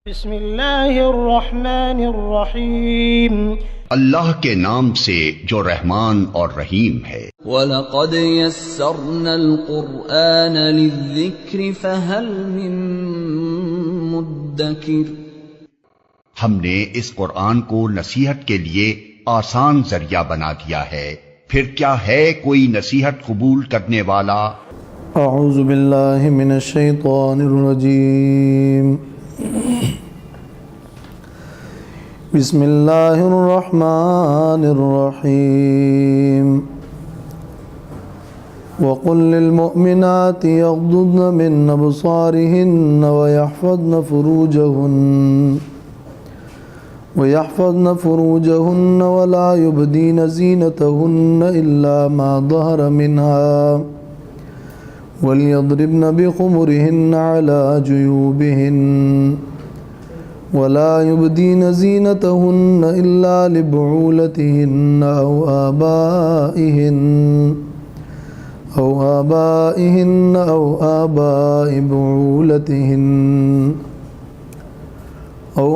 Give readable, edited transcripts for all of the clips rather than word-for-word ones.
بسم اللہ الرحمن الرحیم اللہ کے نام سے جو رحمان اور رحیم ہے۔ وَلَقَدْ يَسَّرْنَا الْقُرْآنَ لِلذِّكْرِ فَهَلْ مِن مُدَّكِرٍ، ہم نے اس قرآن کو نصیحت کے لیے آسان ذریعہ بنا دیا ہے، پھر کیا ہے کوئی نصیحت قبول کرنے والا؟ اعوذ باللہ من الشیطان الرجیم، بسم اللہ الرحمن الرحیم، وقل للمؤمنات یغضضن من ابصارهن ويحفظن فروجهن ولا يبدين زينتهن إلا ما ظهر منها وليضربن بخمرهن على جيوبهن ولا يبدين زينتهن إلا لبعولتهن أو آبائهن أو آباء بعولتهن أو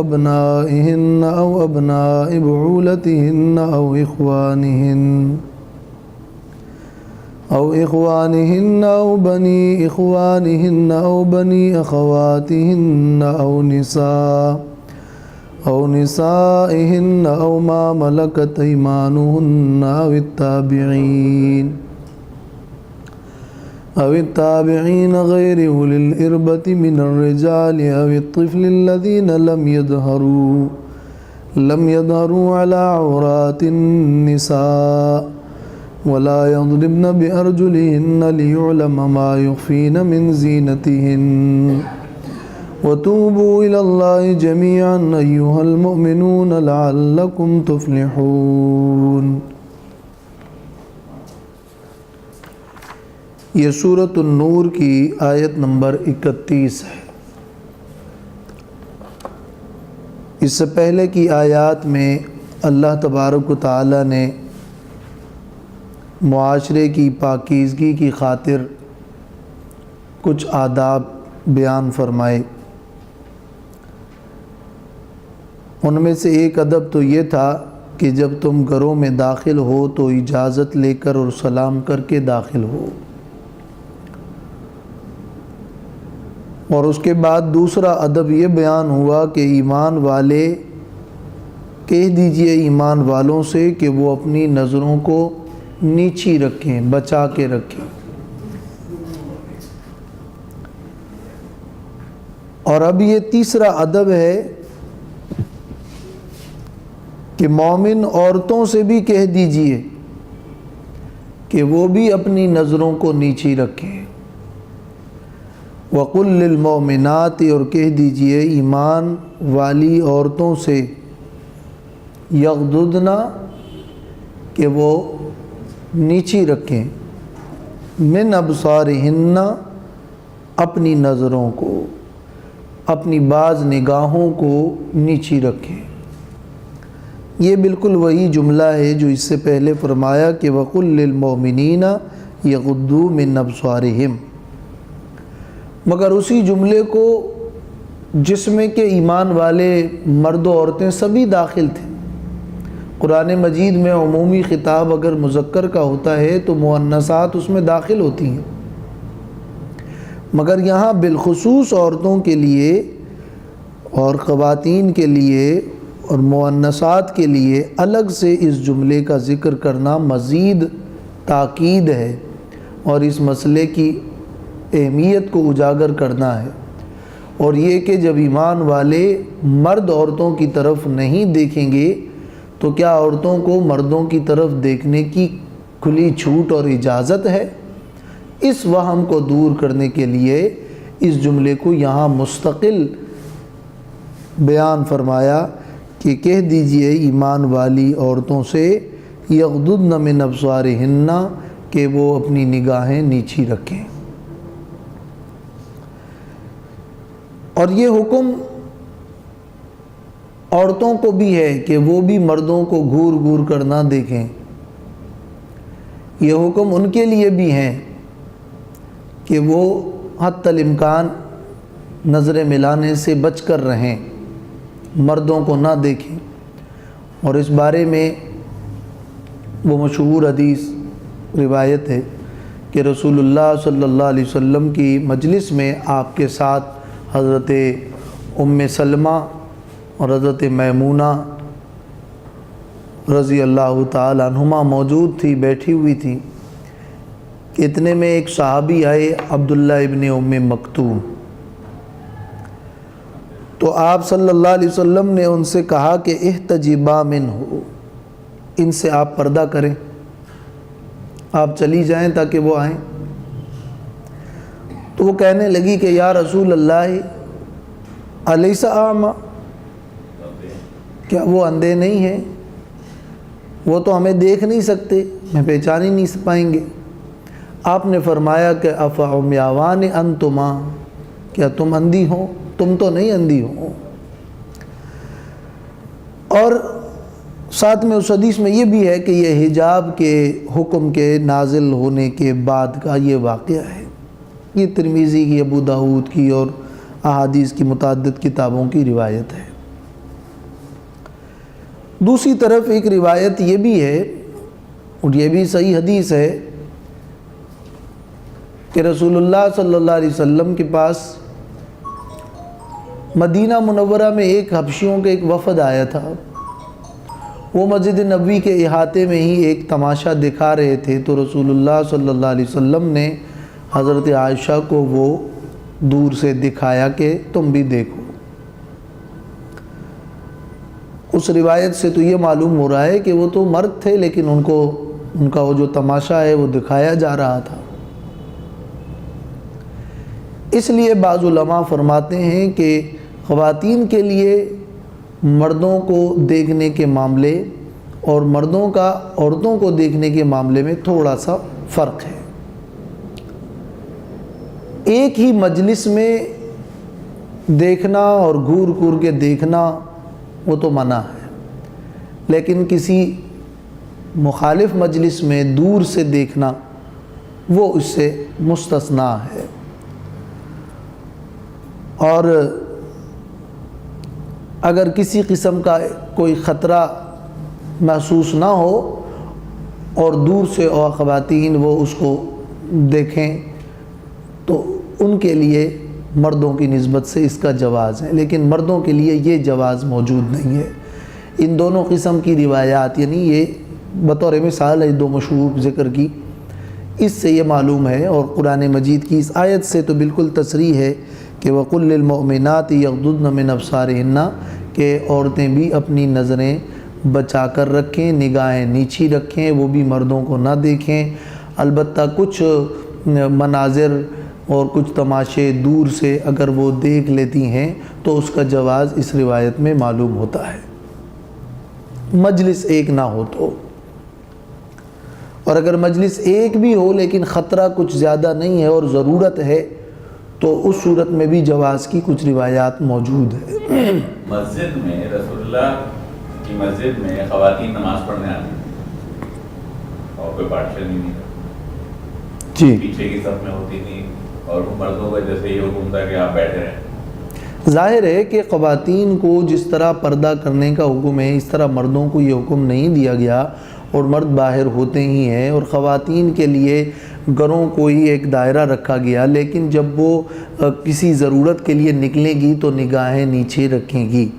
أبنائهن أو أبناء بعولتهن أو إخوانهن أو بني إخوانهن أو بني أخواتهن أو نسائهن أو ما ملكت أيمانهن أو التابعين غير أولي الإربة من الرجال أو الطفل الذين لم يظهروا على عورات النساء ولا يضربن بأرجلهن ليعلم ما يخفين من زينتهن وتوبوا إلى الله جميعا أيها المؤمنون لعلكم تفلحون۔ یہ سورۃ النور کی آیت نمبر 31 ہے۔ اس سے پہلے کی آیات میں اللہ تبارک و تعالی نے معاشرے کی پاکیزگی کی خاطر کچھ آداب بیان فرمائے۔ ان میں سے ایک ادب تو یہ تھا کہ جب تم گھروں میں داخل ہو تو اجازت لے کر اور سلام کر کے داخل ہو، اور اس کے بعد دوسرا ادب یہ بیان ہوا کہ ایمان والے کہہ دیجئے ایمان والوں سے کہ وہ اپنی نظروں کو نیچی رکھیں، بچا کے رکھیں۔ اور اب یہ تیسرا ادب ہے کہ مومن عورتوں سے بھی کہہ دیجئے کہ وہ بھی اپنی نظروں کو نیچی رکھیں۔ وَقُلْ لِلْمُؤْمِنَاتِ، اور کہہ دیجئے ایمان والی عورتوں سے، یغضضن، کہ وہ نیچی رکھیں، من ابصارہن، اپنی نظروں کو، اپنی بعض نگاہوں کو نیچی رکھیں۔ یہ بالکل وہی جملہ ہے جو اس سے پہلے فرمایا کہ وَقُلْ لِلْمُؤْمِنِينَ يَغُضُّوا مِنْ أَبْصَارِهِمْ، مگر اسی جملے کو جس میں کہ ایمان والے مرد و عورتیں سبھی داخل تھے۔ قرآن مجید میں عمومی خطاب اگر مذکر کا ہوتا ہے تو مؤنثات اس میں داخل ہوتی ہیں، مگر یہاں بالخصوص عورتوں کے لیے اور خواتین کے لیے اور مؤنثات کے لیے الگ سے اس جملے کا ذکر کرنا مزید تاکید ہے اور اس مسئلے کی اہمیت کو اجاگر کرنا ہے، اور یہ کہ جب ایمان والے مرد عورتوں کی طرف نہیں دیکھیں گے تو کیا عورتوں کو مردوں کی طرف دیکھنے کی کھلی چھوٹ اور اجازت ہے؟ اس وہم کو دور کرنے کے لیے اس جملے کو یہاں مستقل بیان فرمایا کہ کہہ دیجئے ایمان والی عورتوں سے یغضضن من ابصارہن، کہ وہ اپنی نگاہیں نیچی رکھیں۔ اور یہ حکم عورتوں کو بھی ہے کہ وہ بھی مردوں کو گھور گھور کر نہ دیکھیں، یہ حکم ان کے لیے بھی ہیں کہ وہ حتی الامکان نظریں ملانے سے بچ کر رہیں، مردوں کو نہ دیکھیں۔ اور اس بارے میں وہ مشہور حدیث روایت ہے کہ رسول اللہ صلی اللہ علیہ وسلم کی مجلس میں آپ کے ساتھ حضرت ام سلمہ اور حضرت میمونہ رضی اللہ تعالی عنہما موجود تھی، بیٹھی ہوئی تھی کہ اتنے میں ایک صحابی آئے، عبداللہ ابن ام مکتوم۔ تو آپ صلی اللہ علیہ وسلم نے ان سے کہا کہ احتجبا منہ، ان سے آپ پردہ کریں، آپ چلی جائیں تاکہ وہ آئیں۔ تو وہ کہنے لگی کہ یا رسول اللہ الیس اعمی، کیا وہ اندھے نہیں ہیں؟ وہ تو ہمیں دیکھ نہیں سکتے، ہمیں پہچان ہی نہیں پائیں گے۔ آپ نے فرمایا کہ افعمیاوان انتما، کیا تم اندھی ہو؟ تم تو نہیں اندھی ہو۔ اور ساتھ میں اس حدیث میں یہ بھی ہے کہ یہ حجاب کے حکم کے نازل ہونے کے بعد کا یہ واقعہ ہے۔ یہ ترمذی کی، ابو داؤد کی اور احادیث کی متعدد کتابوں کی روایت ہے۔ دوسری طرف ایک روایت یہ بھی ہے، اور یہ بھی صحیح حدیث ہے، کہ رسول اللہ صلی اللہ علیہ وسلم کے پاس مدینہ منورہ میں ایک حبشیوں کے ایک وفد آیا تھا۔ وہ مسجد نبوی کے احاطے میں ہی ایک تماشا دکھا رہے تھے، تو رسول اللہ صلی اللہ علیہ وسلم نے حضرت عائشہ کو وہ دور سے دکھایا کہ تم بھی دیکھو۔ اس روایت سے تو یہ معلوم ہو رہا ہے کہ وہ تو مرد تھے، لیکن ان کا وہ جو تماشا ہے وہ دکھایا جا رہا تھا۔ اس لیے بعض علماء فرماتے ہیں کہ خواتین کے لیے مردوں کو دیکھنے کے معاملے اور مردوں کا عورتوں کو دیکھنے کے معاملے میں تھوڑا سا فرق ہے۔ ایک ہی مجلس میں دیکھنا اور گھور گھور کے دیکھنا وہ تو منع ہے، لیکن کسی مخالف مجلس میں دور سے دیکھنا وہ اس سے مستثنیٰ ہے۔ اور اگر کسی قسم کا کوئی خطرہ محسوس نہ ہو اور دور سے اور خواتین وہ اس کو دیکھیں تو ان کے لیے مردوں کی نسبت سے اس کا جواز ہے، لیکن مردوں کے لیے یہ جواز موجود نہیں ہے۔ ان دونوں قسم کی روایات، یعنی یہ بطور مثال ہے دو مشہور ذکر کی، اس سے یہ معلوم ہے، اور قرآن مجید کی اس آیت سے تو بالکل تصریح ہے کہ وَقُلْ لِلْمُؤْمِنَاتِ يَغْضُضْنَ مِنْ أَبْصَارِهِنَّ، کہ عورتیں بھی اپنی نظریں بچا کر رکھیں، نگاہیں نیچی رکھیں، وہ بھی مردوں کو نہ دیکھیں۔ البتہ کچھ مناظر اور کچھ تماشے دور سے اگر وہ دیکھ لیتی ہیں تو اس کا جواز اس روایت میں معلوم ہوتا ہے، مجلس ایک نہ ہو تو۔ اور اگر مجلس ایک بھی ہو لیکن خطرہ کچھ زیادہ نہیں ہے اور ضرورت ہے تو اس صورت میں بھی جواز کی کچھ روایات موجود ہے۔ مسجد میں رسول اللہ کی مسجد میں خواتین نماز پڑھنے آتی اور کوئی پارٹیشن ہی نہیں تھا، جی، پیچھے کی صف میں ہوتی تھی، اور مردوں کا جیسے یہ حکم تھا کہ آپ بیٹھے رہیں۔ ظاہر ہے کہ خواتین کو جس طرح پردہ کرنے کا حکم ہے اس طرح مردوں کو یہ حکم نہیں دیا گیا، اور مرد باہر ہوتے ہی ہیں، اور خواتین کے لیے گھروں کو ہی ایک دائرہ رکھا گیا، لیکن جب وہ کسی ضرورت کے لیے نکلیں گی تو نگاہیں نیچے رکھیں گی۔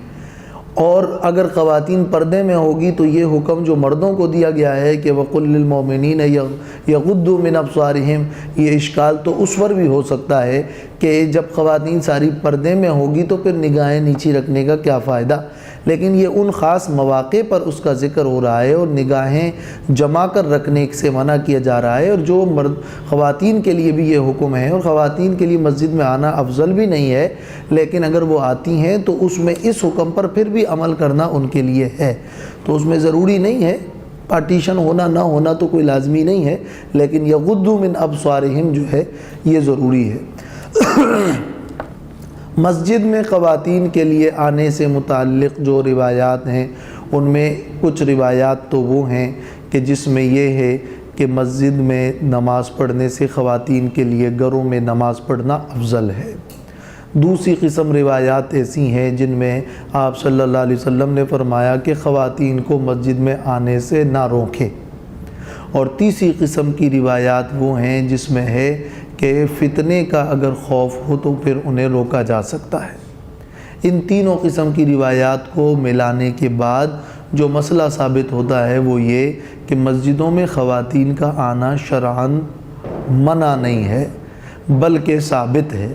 اور اگر خواتین پردے میں ہوگی تو یہ حکم جو مردوں کو دیا گیا ہے کہ وَقُلْ لِلْمُؤْمِنِينَ يَغُضُّوا مِنْ أَبْصَارِهِمْ، یہ اشکال تو اس پر بھی ہو سکتا ہے کہ جب خواتین ساری پردے میں ہوگی تو پھر نگاہیں نیچی رکھنے کا کیا فائدہ، لیکن یہ ان خاص مواقع پر اس کا ذکر ہو رہا ہے، اور نگاہیں جما کر رکھنے سے منع کیا جا رہا ہے، اور جو خواتین کے لیے بھی یہ حکم ہے، اور خواتین کے لیے مسجد میں آنا افضل بھی نہیں ہے، لیکن اگر وہ آتی ہیں تو اس میں اس حکم پر پھر بھی عمل کرنا ان کے لیے ہے، تو اس میں ضروری نہیں ہے پارٹیشن ہونا نہ ہونا تو کوئی لازمی نہیں ہے، لیکن یغضوا من ابصارہم جو ہے یہ ضروری ہے۔ مسجد میں خواتین کے لیے آنے سے متعلق جو روایات ہیں ان میں کچھ روایات تو وہ ہیں کہ جس میں یہ ہے کہ مسجد میں نماز پڑھنے سے خواتین کے لیے گھروں میں نماز پڑھنا افضل ہے۔ دوسری قسم روایات ایسی ہیں جن میں آپ صلی اللہ علیہ وسلم نے فرمایا کہ خواتین کو مسجد میں آنے سے نہ روکیں، اور تیسری قسم کی روایات وہ ہیں جس میں ہے کہ فتنے کا اگر خوف ہو تو پھر انہیں روکا جا سکتا ہے۔ ان تینوں قسم کی روایات کو ملانے کے بعد جو مسئلہ ثابت ہوتا ہے وہ یہ کہ مسجدوں میں خواتین کا آنا شرعاً منع نہیں ہے بلکہ ثابت ہے،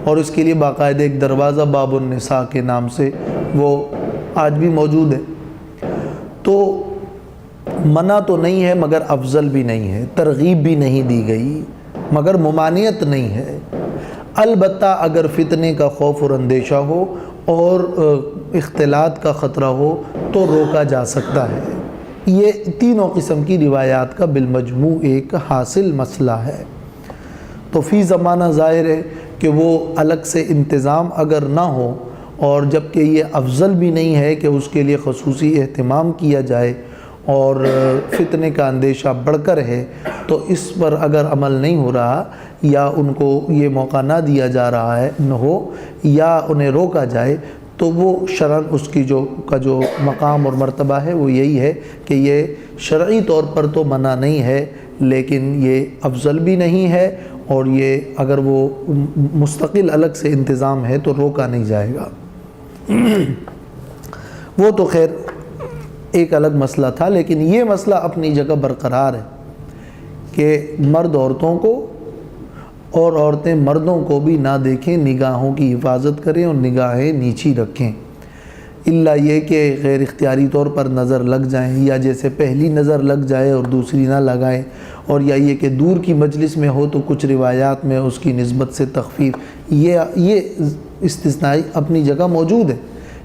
اور اس کے لیے باقاعدہ ایک دروازہ باب النساء کے نام سے وہ آج بھی موجود ہے۔ تو منع تو نہیں ہے مگر افضل بھی نہیں ہے، ترغیب بھی نہیں دی گئی مگر ممانعت نہیں ہے۔ البتہ اگر فتنے کا خوف اور اندیشہ ہو اور اختلاط کا خطرہ ہو تو روکا جا سکتا ہے۔ یہ تینوں قسم کی روایات کا بالمجموع ایک حاصل مسئلہ ہے۔ تو فی زمانہ ظاہر ہے کہ وہ الگ سے انتظام اگر نہ ہو، اور جبکہ یہ افضل بھی نہیں ہے کہ اس کے لیے خصوصی اہتمام کیا جائے اور فتنے کا اندیشہ بڑھ کر ہے، تو اس پر اگر عمل نہیں ہو رہا یا ان کو یہ موقع نہ دیا جا رہا ہے نہ ہو یا انہیں روکا جائے، تو وہ شرعاً اس کی جو مقام اور مرتبہ ہے وہ یہی ہے کہ یہ شرعی طور پر تو منع نہیں ہے لیکن یہ افضل بھی نہیں ہے، اور یہ اگر وہ مستقل الگ سے انتظام ہے تو روکا نہیں جائے گا۔ وہ تو خیر ایک الگ مسئلہ تھا، لیکن یہ مسئلہ اپنی جگہ برقرار ہے کہ مرد عورتوں کو اور عورتیں مردوں کو بھی نہ دیکھیں، نگاہوں کی حفاظت کریں اور نگاہیں نیچی رکھیں، الا یہ کہ غیر اختیاری طور پر نظر لگ جائیں، یا جیسے پہلی نظر لگ جائے اور دوسری نہ لگائیں، اور یا یہ کہ دور کی مجلس میں ہو تو کچھ روایات میں اس کی نسبت سے تخفیف، یہ استثنائی اپنی جگہ موجود ہے،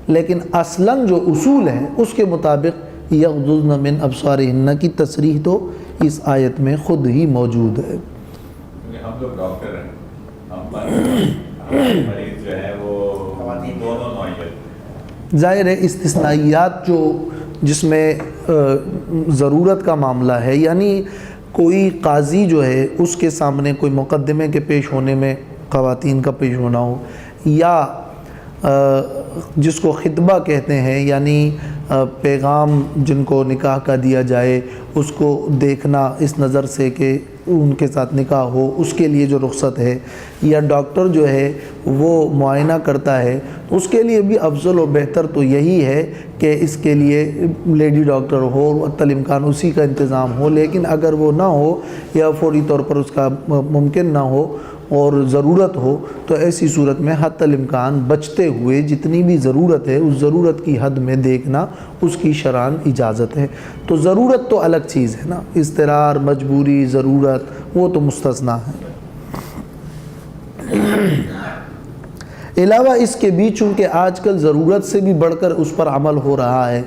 لیکن اصلاً جو اصول ہے اس کے مطابق یغضضن من ابصارہن کی تصریح تو اس آیت میں خود ہی موجود ہے۔ ہم لوگ ڈاکٹر ہیں، ہمارے مریض جو ہے وہ دونوں نوعیت، ظاہر ہے استثنائیات جس میں ضرورت کا معاملہ ہے، یعنی کوئی قاضی جو ہے اس کے سامنے کوئی مقدمے کے پیش ہونے میں خواتین کا پیش ہونا ہو، یا جس کو خطبہ کہتے ہیں یعنی پیغام جن کو نکاح کا دیا جائے اس کو دیکھنا اس نظر سے کہ ان کے ساتھ نکاح ہو، اس کے لیے جو رخصت ہے، یا ڈاکٹر جو ہے وہ معائنہ کرتا ہے، اس کے لیے بھی افضل اور بہتر تو یہی ہے کہ اس کے لیے لیڈی ڈاکٹر ہو، حتی الامکان اسی کا انتظام ہو، لیکن اگر وہ نہ ہو یا فوری طور پر اس کا ممکن نہ ہو اور ضرورت ہو تو ایسی صورت میں حتی الامکان بچتے ہوئے جتنی بھی ضرورت ہے اس ضرورت کی حد میں دیکھنا اس کی شرعاً اجازت ہے۔ تو ضرورت تو الگ چیز ہے نا، اضطرار، مجبوری، ضرورت وہ تو مستثنیٰ ہے۔ علاوہ اس کے بھی چونکہ آج کل ضرورت سے بھی بڑھ کر اس پر عمل ہو رہا ہے،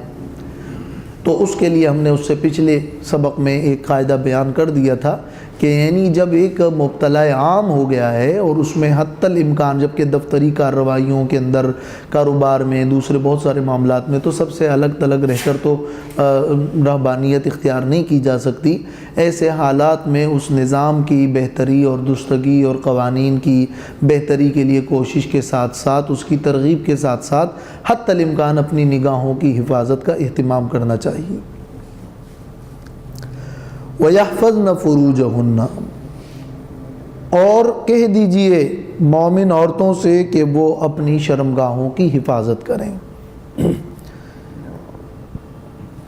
تو اس کے لیے ہم نے اس سے پچھلے سبق میں ایک قاعدہ بیان کر دیا تھا کہ یعنی جب ایک مبتلا عام ہو گیا ہے اور اس میں حتی الامکان جبکہ دفتری کارروائیوں کے اندر، کاروبار میں، دوسرے بہت سارے معاملات میں تو سب سے الگ تلگ رہ کر تو رہبانیت اختیار نہیں کی جا سکتی، ایسے حالات میں اس نظام کی بہتری اور درستگی اور قوانین کی بہتری کے لیے کوشش کے ساتھ ساتھ اس کی ترغیب کے ساتھ ساتھ حتی الامکان اپنی نگاہوں کی حفاظت کا اہتمام کرنا چاہیے۔ وَيَحْفَظْنَ فُرُوجَهُنَّ، اور کہہ دیجئے مومن عورتوں سے کہ وہ اپنی شرمگاہوں کی حفاظت کریں،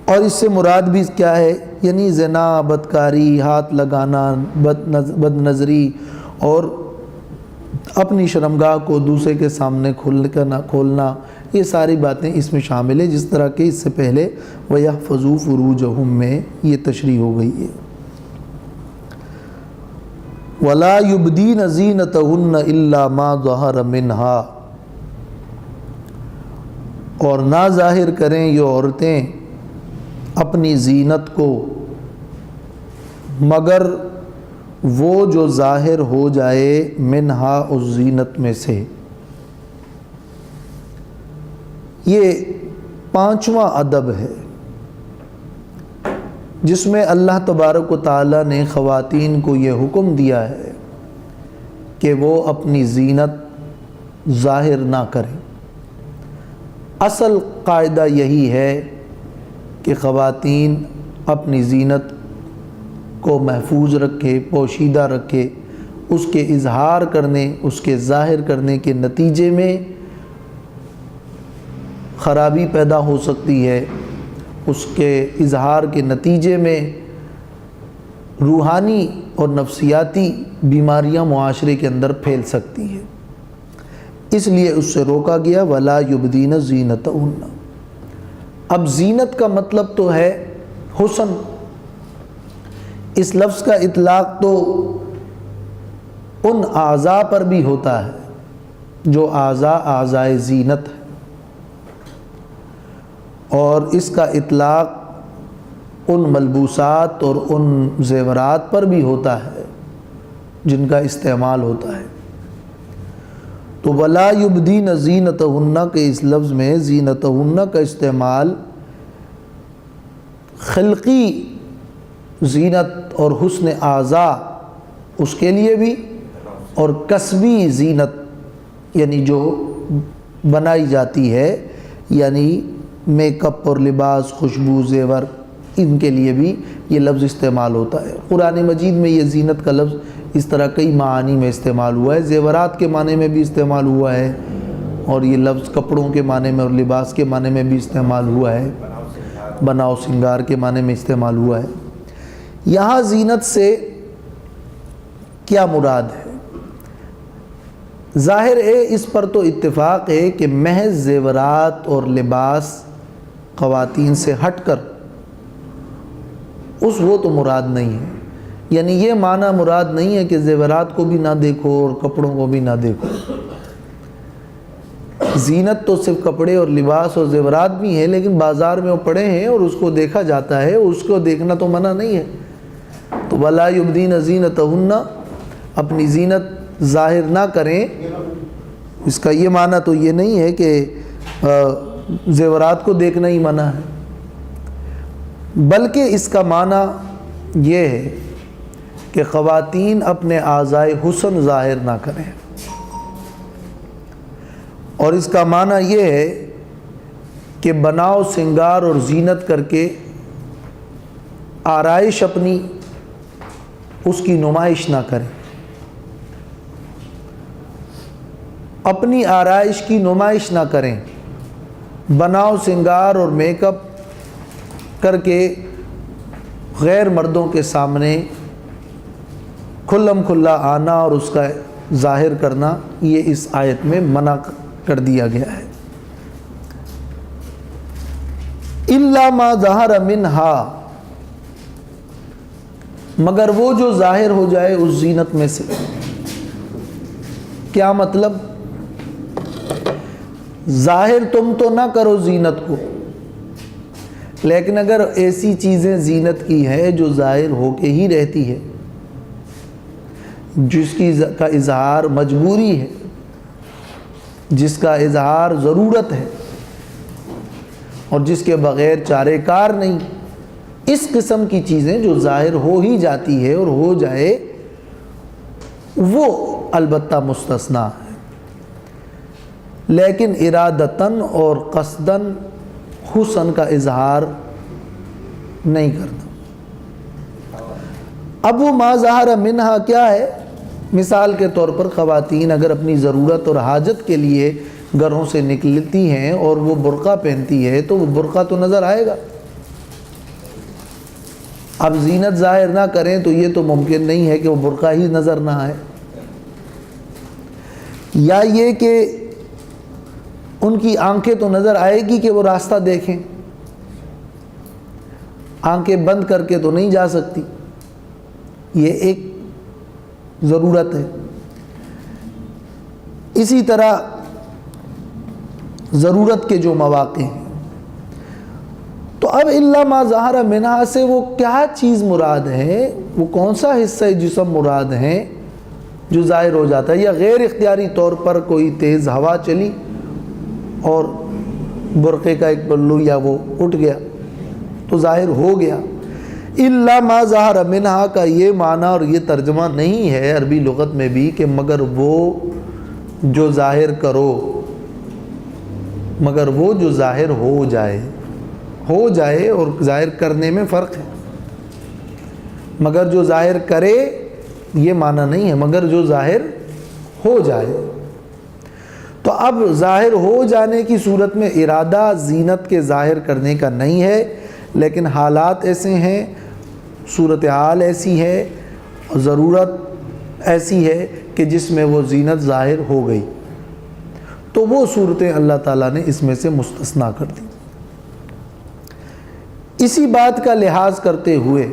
اور اس سے مراد بھی کیا ہے، یعنی زنا، بدکاری، ہاتھ لگانا، بد نظری اور اپنی شرمگاہ کو دوسرے کے سامنے کھولنا، یہ ساری باتیں اس میں شامل ہیں، جس طرح کہ اس سے پہلے وَيَحْفَظُوا فُرُوجَهُمْ میں یہ تشریح ہو گئی ہے۔ وَلَا يُبْدِينَ زِينَتَهُنَّ إِلَّا مَا ظَهَرَ مِنْهَا، اور نہ ظاہر کریں یہ عورتیں اپنی زینت کو مگر وہ جو ظاہر ہو جائے منہا اس زینت میں سے۔ یہ پانچواں ادب ہے جس میں اللہ تبارک و تعالیٰ نے خواتین کو یہ حکم دیا ہے کہ وہ اپنی زینت ظاہر نہ کریں۔ اصل قاعدہ یہی ہے کہ خواتین اپنی زینت کو محفوظ رکھے، پوشیدہ رکھے۔ اس کے اظہار کرنے، اس کے ظاہر کرنے کے نتیجے میں خرابی پیدا ہو سکتی ہے، اس کے اظہار کے نتیجے میں روحانی اور نفسیاتی بیماریاں معاشرے کے اندر پھیل سکتی ہیں، اس لیے اس سے روکا گیا وَلَا يُبْدِينَ زِينَتَهُنَّ۔ اب زینت کا مطلب تو ہے حسن۔ اس لفظ کا اطلاق تو ان اعضاء پر بھی ہوتا ہے جو اعضائے زینت ہے، اور اس کا اطلاق ان ملبوسات اور ان زیورات پر بھی ہوتا ہے جن کا استعمال ہوتا ہے۔ تو وَلَا يُبْدِينَ زِينَتَهُنَّ کے اس لفظ میں زینتہن کا استعمال خلقی زینت اور حسن اعضاء اس کے لیے بھی، اور کسبی زینت یعنی جو بنائی جاتی ہے، یعنی میک اپ اور لباس، خوشبو، زیور، ان کے لیے بھی یہ لفظ استعمال ہوتا ہے۔ قرآن مجید میں یہ زینت کا لفظ اس طرح کئی معانی میں استعمال ہوا ہے، زیورات کے معنی میں بھی استعمال ہوا ہے، اور یہ لفظ کپڑوں کے معنی میں اور لباس کے معنی میں بھی استعمال ہوا ہے، بناؤ سنگار کے معنی میں استعمال ہوا ہے۔ یہاں زینت سے کیا مراد ہے؟ ظاہر ہے اس پر تو اتفاق ہے کہ محض زیورات اور لباس خواتین سے ہٹ کر وہ تو مراد نہیں ہے، یعنی یہ معنی مراد نہیں ہے کہ زیورات کو بھی نہ دیکھو اور کپڑوں کو بھی نہ دیکھو۔ زینت تو صرف کپڑے اور لباس اور زیورات بھی ہیں، لیکن بازار میں وہ پڑے ہیں اور اس کو دیکھا جاتا ہے، اس کو دیکھنا تو منع نہیں ہے۔ تو وَلَا يُبْدِينَ زِينَتَهُنَّ، اپنی زینت ظاہر نہ کریں، اس کا یہ معنی تو یہ نہیں ہے کہ زیورات کو دیکھنا ہی منع ہے، بلکہ اس کا معنی یہ ہے کہ خواتین اپنے اعضائے حسن ظاہر نہ کریں، اور اس کا معنی یہ ہے کہ بناؤ سنگار اور زینت کر کے آرائش اپنی اس کی نمائش نہ کریں، اپنی آرائش کی نمائش نہ کریں، بناؤ سنگار اور میک اپ کر کے غیر مردوں کے سامنے کھلم کھلا آنا اور اس کا ظاہر کرنا، یہ اس آیت میں منع کر دیا گیا ہے۔ إِلَّا مَا ظَهَرَ مِنْهَا، مگر وہ جو ظاہر ہو جائے اس زینت میں سے۔ کیا مطلب؟ ظاہر تم تو نہ کرو زینت کو، لیکن اگر ایسی چیزیں زینت کی ہے جو ظاہر ہو کے ہی رہتی ہے، جس کا اظہار مجبوری ہے، جس کا اظہار ضرورت ہے، اور جس کے بغیر چارے کار نہیں، اس قسم کی چیزیں جو ظاہر ہو ہی جاتی ہے اور ہو جائے، وہ البتہ مستثنیٰ ہے، لیکن ارادتاً اور قصداً حسن کا اظہار نہیں کرنا۔ اب وہ ما ظہر منہا کیا ہے؟ مثال کے طور پر خواتین اگر اپنی ضرورت اور حاجت کے لیے گھروں سے نکلتی ہیں اور وہ برقع پہنتی ہے تو وہ برقع تو نظر آئے گا۔ اب زینت ظاہر نہ کریں تو یہ تو ممکن نہیں ہے کہ وہ برقع ہی نظر نہ آئے، یا یہ کہ ان کی آنکھیں تو نظر آئے گی کہ وہ راستہ دیکھیں، آنکھیں بند کر کے تو نہیں جا سکتی، یہ ایک ضرورت ہے۔ اسی طرح ضرورت کے جو مواقع ہیں، تو اب الا ما ظہر منہا سے وہ کیا چیز مراد ہے، وہ کون سا حصہ جسم مراد ہے جو ظاہر ہو جاتا ہے، یا غیر اختیاری طور پر کوئی تیز ہوا چلی اور برقعے کا ایک پلو یا وہ اٹھ گیا تو ظاہر ہو گیا۔ الا ما ظہر منہا کا یہ معنی اور یہ ترجمہ نہیں ہے عربی لغت میں بھی کہ مگر وہ جو ظاہر کرو مگر وہ جو ظاہر ہو جائے اور ظاہر کرنے میں فرق ہے. مگر جو ظاہر کرے یہ معنی نہیں ہے، مگر جو ظاہر ہو جائے. تو اب ظاہر ہو جانے کی صورت میں ارادہ زینت کے ظاہر کرنے کا نہیں ہے، لیکن حالات ایسے ہیں، صورتحال ایسی ہے، ضرورت ایسی ہے کہ جس میں وہ زینت ظاہر ہو گئی، تو وہ صورتیں اللہ تعالیٰ نے اس میں سے مستثنا کر دی. اسی بات کا لحاظ کرتے ہوئے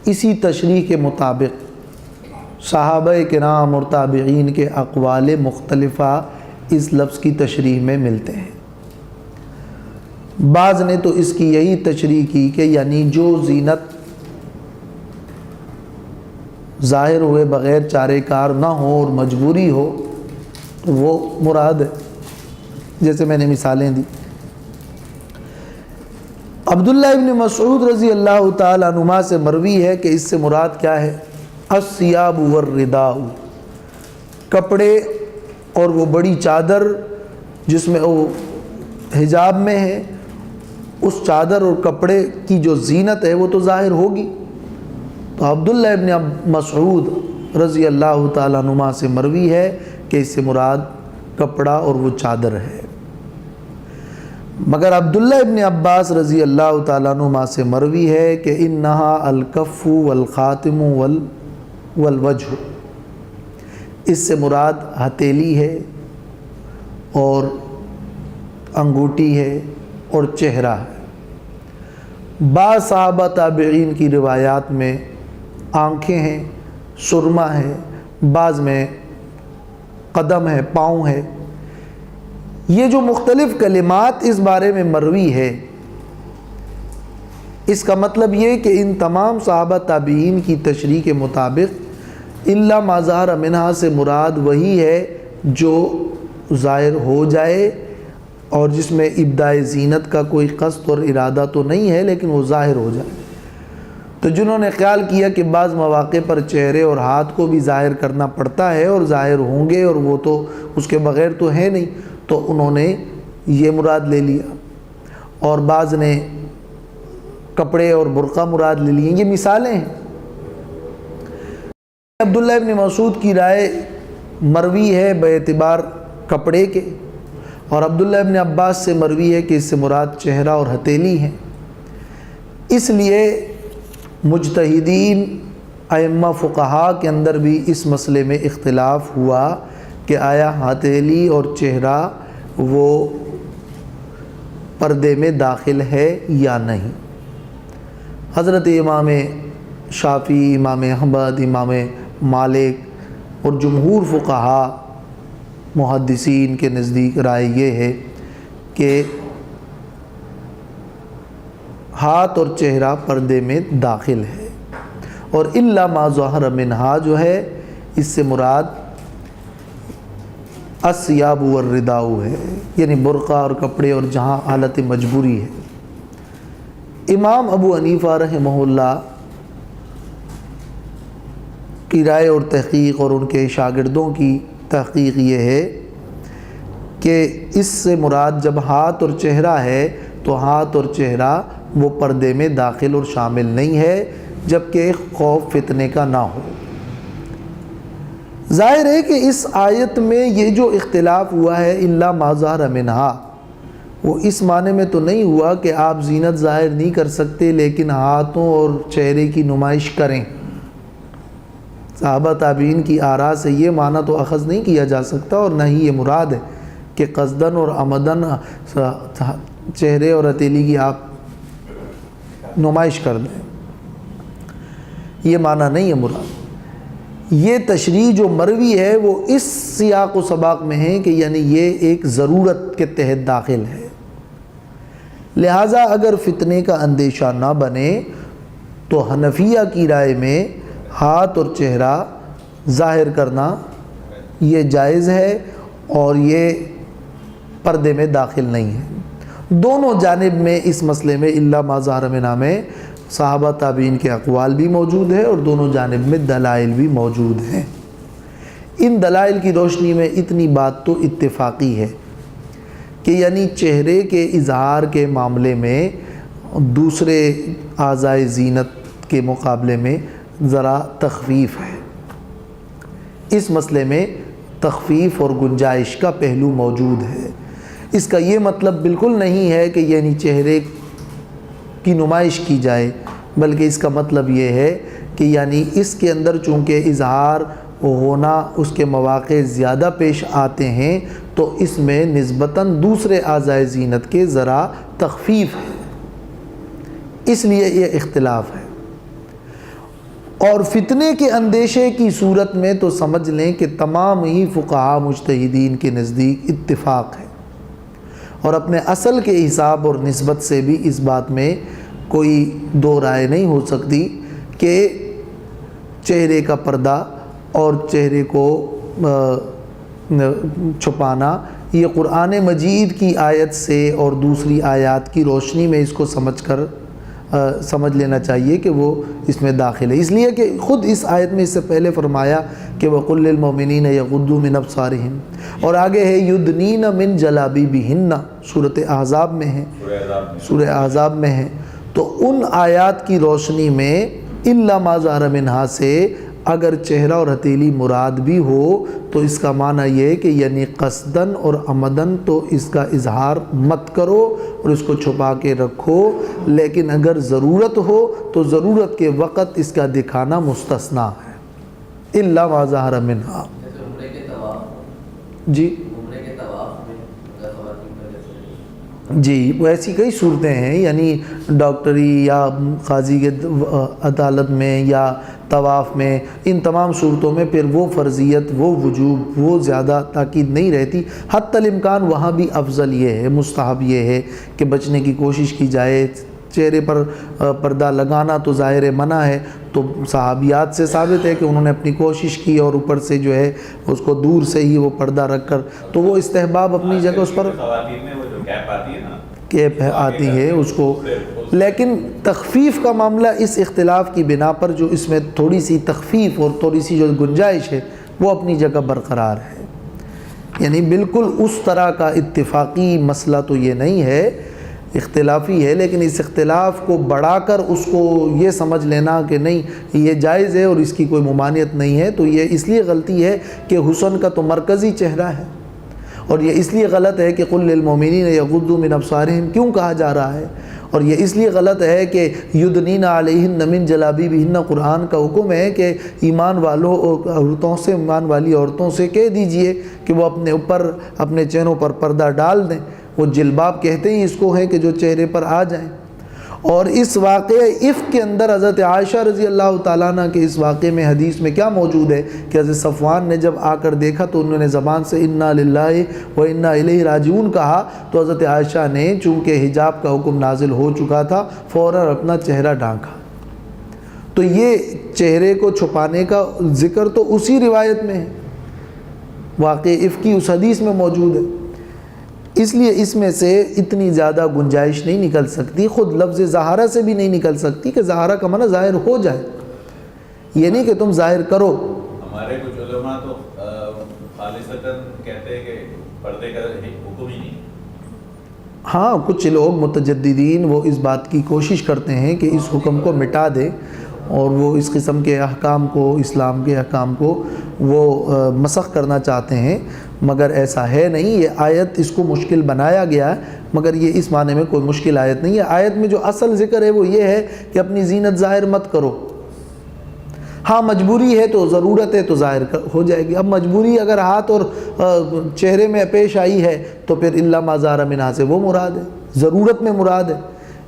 اسی تشریح کے مطابق صحابہ کرام اور تابعین کے اقوال مختلفہ اس لفظ کی تشریح میں ملتے ہیں. بعض نے تو اس کی یہی تشریح کی کہ یعنی جو زینت ظاہر ہوئے بغیر چارے کار نہ ہو اور مجبوری ہو تو وہ مراد ہے، جیسے میں نے مثالیں دی. عبداللہ ابن مسعود رضی اللہ تعالیٰ عنہما سے مروی ہے کہ اس سے مراد کیا ہے؟ الثیاب والرداء، کپڑے اور وہ بڑی چادر جس میں وہ حجاب میں ہے، اس چادر اور کپڑے کی جو زینت ہے وہ تو ظاہر ہوگی. تو عبداللہ ابن مسعود رضی اللہ تعالیٰ عنہما سے مروی ہے کہ اس سے مراد کپڑا اور وہ چادر ہے. مگر عبداللہ ابن عباس رضی اللہ تعالیٰ عنہما سے مروی ہے کہ انہا الکف والخاتم والوجہ، اس سے مراد ہتھیلی ہے اور انگوٹھی ہے اور چہرہ ہے. بعض صحابہ تابعین کی روایات میں آنکھیں ہیں، سرما ہے، بعض میں قدم ہے، پاؤں ہے. یہ جو مختلف کلمات اس بارے میں مروی ہے، اس کا مطلب یہ کہ ان تمام صحابہ تابعین کی تشریح کے مطابق الا ما ظہر منہا سے مراد وہی ہے جو ظاہر ہو جائے اور جس میں ابداء زینت کا کوئی قصد اور ارادہ تو نہیں ہے لیکن وہ ظاہر ہو جائے. تو جنہوں نے خیال کیا کہ بعض مواقع پر چہرے اور ہاتھ کو بھی ظاہر کرنا پڑتا ہے اور ظاہر ہوں گے اور وہ تو اس کے بغیر تو ہے نہیں، تو انہوں نے یہ مراد لے لیا، اور بعض نے کپڑے اور برقع مراد لے لیے. یہ مثالیں ہیں. عبداللہ ابن مسعود کی رائے مروی ہے بے اعتبار کپڑے کے، اور عبداللہ ابن عباس سے مروی ہے کہ اس سے مراد چہرہ اور ہتھیلی ہیں. اس لیے مجتہدین ائمہ فقہا کے اندر بھی اس مسئلے میں اختلاف ہوا کہ آیا ہتھیلی اور چہرہ وہ پردے میں داخل ہے یا نہیں. حضرت امام شافعی، امام احمد، امام مالک اور جمہور فقہا محدثین کے نزدیک رائے یہ ہے کہ ہاتھ اور چہرہ پردے میں داخل ہے، اور الا ما ظہر منہا جو ہے اس سے مراد الثیاب والرداء ہے، یعنی برقع اور کپڑے اور جہاں حالت مجبوری ہے. امام ابو حنیفہ رحمہ اللہ کی رائے اور تحقیق اور ان کے شاگردوں کی تحقیق یہ ہے کہ اس سے مراد جب ہاتھ اور چہرہ ہے تو ہاتھ اور چہرہ وہ پردے میں داخل اور شامل نہیں ہے جبکہ خوف فتنے کا نہ ہو. ظاہر ہے کہ اس آیت میں یہ جو اختلاف ہوا ہے الا ما ظہر منہا، وہ اس معنی میں تو نہیں ہوا کہ آپ زینت ظاہر نہیں کر سکتے لیکن ہاتھوں اور چہرے کی نمائش کریں. صحابہ تابعین کی آراء سے یہ معنی تو اخذ نہیں کیا جا سکتا، اور نہ ہی یہ مراد ہے کہ قصدن اور عمدن چہرے اور ہتھیلی کی آپ نمائش کر دیں. یہ معنی نہیں ہے مراد. یہ تشریح جو مروی ہے وہ اس سیاق و سباق میں ہے کہ یعنی یہ ایک ضرورت کے تحت داخل ہے، لہٰذا اگر فتنے کا اندیشہ نہ بنے تو حنفیہ کی رائے میں ہاتھ اور چہرہ ظاہر کرنا یہ جائز ہے اور یہ پردے میں داخل نہیں ہے. دونوں جانب میں اس مسئلے میں الا ما ظہر منہا میں صحابہ تابعین کے اقوال بھی موجود ہے اور دونوں جانب میں دلائل بھی موجود ہیں. ان دلائل کی روشنی میں اتنی بات تو اتفاقی ہے کہ یعنی چہرے کے اظہار کے معاملے میں دوسرے اعضائے زینت کے مقابلے میں ذرا تخفیف ہے، اس مسئلے میں تخفیف اور گنجائش کا پہلو موجود ہے۔ اس کا یہ مطلب بالکل نہیں ہے کہ یعنی چہرے کی نمائش کی جائے، بلکہ اس کا مطلب یہ ہے کہ یعنی اس کے اندر چونکہ اظہار ہونا اس کے مواقع زیادہ پیش آتے ہیں تو اس میں نسبتاً دوسرے اعضائے زینت کے ذرا تخفیف ہے، اس لیے یہ اختلاف ہے۔ اور فتنے کے اندیشے کی صورت میں تو سمجھ لیں کہ تمام ہی فقہاء مجتہدین کے نزدیک اتفاق ہے، اور اپنے اصل کے حساب اور نسبت سے بھی اس بات میں کوئی دو رائے نہیں ہو سکتی کہ چہرے کا پردہ اور چہرے کو چھپانا یہ قرآن مجید کی آیت سے اور دوسری آیات کی روشنی میں اس کو سمجھ لینا چاہیے کہ وہ اس میں داخل ہے، اس لیے کہ خود اس آیت میں اس سے پہلے فرمایا کہ وَقُلْ لِلْمُؤْمِنِينَ يَغُضُّوا مِنْ أَبْصَارِهِمْ، اور آگے ہے يُدْنِينَ مِنْ جَلَابِيبِهِنَّ، سورۃ احزاب میں ہے، سورہ احزاب میں ہے۔ تو ان آیات کی روشنی میں إِلَّا مَا ظَهَرَ مِنْهَا سے اگر چہرہ اور ہتھیلی مراد بھی ہو تو اس کا معنی یہ ہے کہ یعنی قصداً اور عمداً تو اس کا اظہار مت کرو اور اس کو چھپا کے رکھو، لیکن اگر ضرورت ہو تو ضرورت کے وقت اس کا دکھانا مستثنیٰ ہے۔ إِلَّا مَا ظَهَرَ مِنْهَا، جی جی وہ ایسی کئی صورتیں ہیں، یعنی ڈاکٹری یا قاضی کے عدالت میں یا طواف میں، ان تمام صورتوں میں پھر وہ فرضیت، وہ وجوب، وہ زیادہ تاکید نہیں رہتی۔ حتی الامکان وہاں بھی افضل یہ ہے، مستحب یہ ہے کہ بچنے کی کوشش کی جائے۔ چہرے پر پردہ لگانا تو ظاہر منع ہے، تو صحابیات سے ثابت ہے کہ انہوں نے اپنی کوشش کی اور اوپر سے جو ہے اس کو دور سے ہی وہ پردہ رکھ کر، تو وہ استحباب اپنی جگہ اس پر کیپ آتی ہے اس کو، لیکن تخفیف کا معاملہ اس اختلاف کی بنا پر جو اس میں تھوڑی سی تخفیف اور تھوڑی سی جو گنجائش ہے وہ اپنی جگہ برقرار ہے، یعنی بالکل اس طرح کا اتفاقی مسئلہ تو یہ نہیں ہے، اختلافی ہے، لیکن اس اختلاف کو بڑھا کر اس کو یہ سمجھ لینا کہ نہیں یہ جائز ہے اور اس کی کوئی ممانعت نہیں ہے، تو یہ اس لیے غلطی ہے کہ حسن کا تو مرکزی چہرہ ہے، اور یہ اس لیے غلط ہے کہ قُلْ لِلْمُؤْمِنِينَ يَغُضُّوا مِنْ أَبْصَارِهِمْ کیوں کہا جا رہا ہے، اور یہ اس لیے غلط ہے کہ يُدْنِينَ عَلَيْهِنَّ مِنْ جَلَابِيبِهِنَّ قرآن کا حکم ہے کہ ایمان والوں اور عورتوں سے، ایمان والی عورتوں سے کہہ دیجئے کہ وہ اپنے اوپر اپنے چہروں پر پردہ ڈال دیں، وہ جلباب کہتے ہی اس کو ہے کہ جو چہرے پر آ جائیں۔ اور اس واقعہ عفق کے اندر حضرت عائشہ رضی اللہ تعالیٰ عنہ کے اس واقعے میں حدیث میں کیا موجود ہے کہ حضرت صفوان نے جب آ کر دیکھا تو انہوں نے زبان سے انا للہ و انا الیہ راجعون کہا، تو حضرت عائشہ نے چونکہ حجاب کا حکم نازل ہو چکا تھا فوراً اپنا چہرہ ڈھانکا۔ تو یہ چہرے کو چھپانے کا ذکر تو اسی روایت میں ہے، واقع عفق کی اس حدیث میں موجود ہے، اس لیے اس میں سے اتنی زیادہ گنجائش نہیں نکل سکتی، خود لفظ ظاہرہ سے بھی نہیں نکل سکتی کہ ظاہرہ کا معنی ظاہر ہو جائے، یہ نہیں کہ تم ظاہر کرو۔ ہمارے کچھ علماء تو خالصتاً کہتے ہیں کہ پردے کا حکم ہی نہیں۔ ہاں کچھ لوگ متجددین وہ اس بات کی کوشش کرتے ہیں کہ اس حکم کو مٹا دے اور وہ اس قسم کے احکام کو، اسلام کے احکام کو وہ مسخ کرنا چاہتے ہیں، مگر ایسا ہے نہیں، یہ آیت اس کو مشکل بنایا گیا ہے، مگر یہ اس معنی میں کوئی مشکل آیت نہیں ہے۔ آیت میں جو اصل ذکر ہے وہ یہ ہے کہ اپنی زینت ظاہر مت کرو، ہاں مجبوری ہے تو ضرورت ہے تو ظاہر ہو جائے گی۔ اب مجبوری اگر ہاتھ اور چہرے میں پیش آئی ہے تو پھر الا ما ظہر منہا سے وہ مراد ہے، ضرورت میں مراد ہے،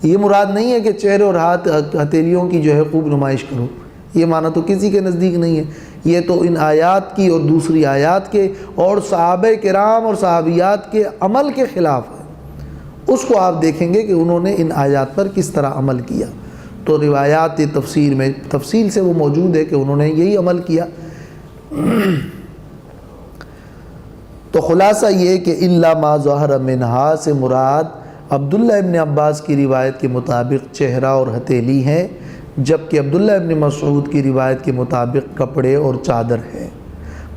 یہ مراد نہیں ہے کہ چہرے اور ہاتھ ہتھیلیوں کی جو ہے خوب نمائش کرو، یہ معنی تو کسی کے نزدیک نہیں ہے، یہ تو ان آیات کی اور دوسری آیات کے اور صحابہ کرام اور صحابیات کے عمل کے خلاف ہے۔ اس کو آپ دیکھیں گے کہ انہوں نے ان آیات پر کس طرح عمل کیا، تو روایات تفسیر میں تفصیل سے وہ موجود ہے کہ انہوں نے یہی عمل کیا۔ تو خلاصہ یہ کہ الا ما ظہر منہا سے مراد عبداللہ ابن عباس کی روایت کے مطابق چہرہ اور ہتھیلی ہیں، جبکہ عبداللہ ابن مسعود کی روایت کے مطابق کپڑے اور چادر ہے۔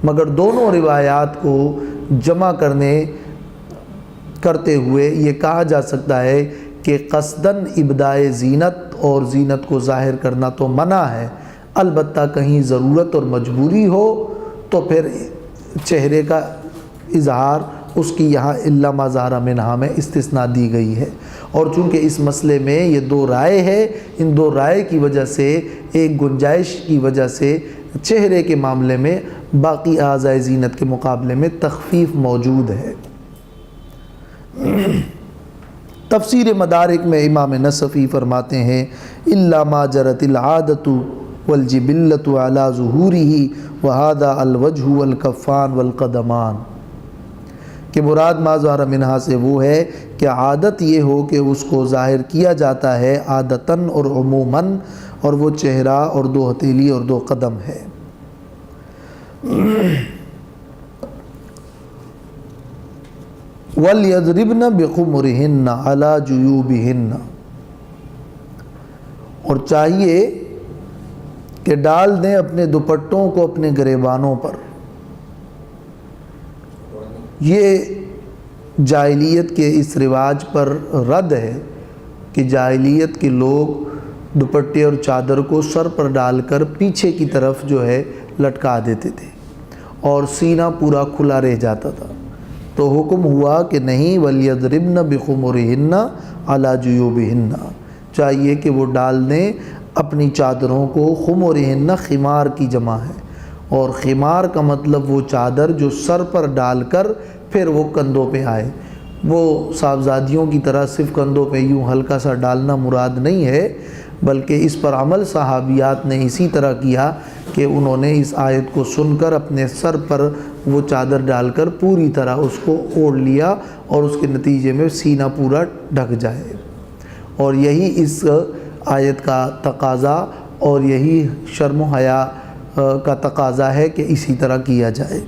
مگر دونوں روایات کو جمع کرتے ہوئے یہ کہا جا سکتا ہے کہ قصداً ابدائے زینت اور زینت کو ظاہر کرنا تو منع ہے، البتہ کہیں ضرورت اور مجبوری ہو تو پھر چہرے کا اظہار اس کی یہاں الا ما ظہر منہا میں استثناء دی گئی ہے۔ اور چونکہ اس مسئلے میں یہ دو رائے ہے، ان دو رائے کی وجہ سے ایک گنجائش کی وجہ سے چہرے کے معاملے میں باقی اعضائے زینت کے مقابلے میں تخفیف موجود ہے۔ تفسیر مدارک میں امام نصفی فرماتے ہیں الا ما جرت العادۃ والجبلۃ علی ظہورہ وہذا الوجہ والکفان والقدمان، کہ مراد ما ظہر منہا سے وہ ہے کہ عادت یہ ہو کہ اس کو ظاہر کیا جاتا ہے عادتاً اور عموماً، اور وہ چہرہ اور دو ہتھیلی اور دو قدم ہے۔ وَلْيَضْرِبْنَ بِخُمُرِهِنَّ عَلَى جُيُوبِهِنَّ، اور چاہیے کہ ڈال دیں اپنے دوپٹوں کو اپنے گریبانوں پر۔ یہ جاہلیت کے اس رواج پر رد ہے کہ جاہلیت کے لوگ دوپٹے اور چادر کو سر پر ڈال کر پیچھے کی طرف جو ہے لٹکا دیتے تھے اور سینہ پورا کھلا رہ جاتا تھا، تو حکم ہوا کہ نہیں، وَلْيَضْرِبْنَ بِخُمُرِهِنَّ عَلَى جُيُوبِهِنَّ، چاہیے کہ وہ ڈال دیں اپنی چادروں کو، خمرہن خمار کی جمع ہے، اور خمار کا مطلب وہ چادر جو سر پر ڈال کر پھر وہ کندھوں پہ آئے، وہ صاحبزادیوں کی طرح صرف کندھوں پہ یوں ہلکا سا ڈالنا مراد نہیں ہے، بلکہ اس پر عمل صحابیات نے اسی طرح کیا کہ انہوں نے اس آیت کو سن کر اپنے سر پر وہ چادر ڈال کر پوری طرح اس کو اوڑھ لیا، اور اس کے نتیجے میں سینہ پورا ڈھک جائے، اور یہی اس آیت کا تقاضا اور یہی شرم و حیا کا تقاضا ہے کہ اسی طرح کیا جائے۔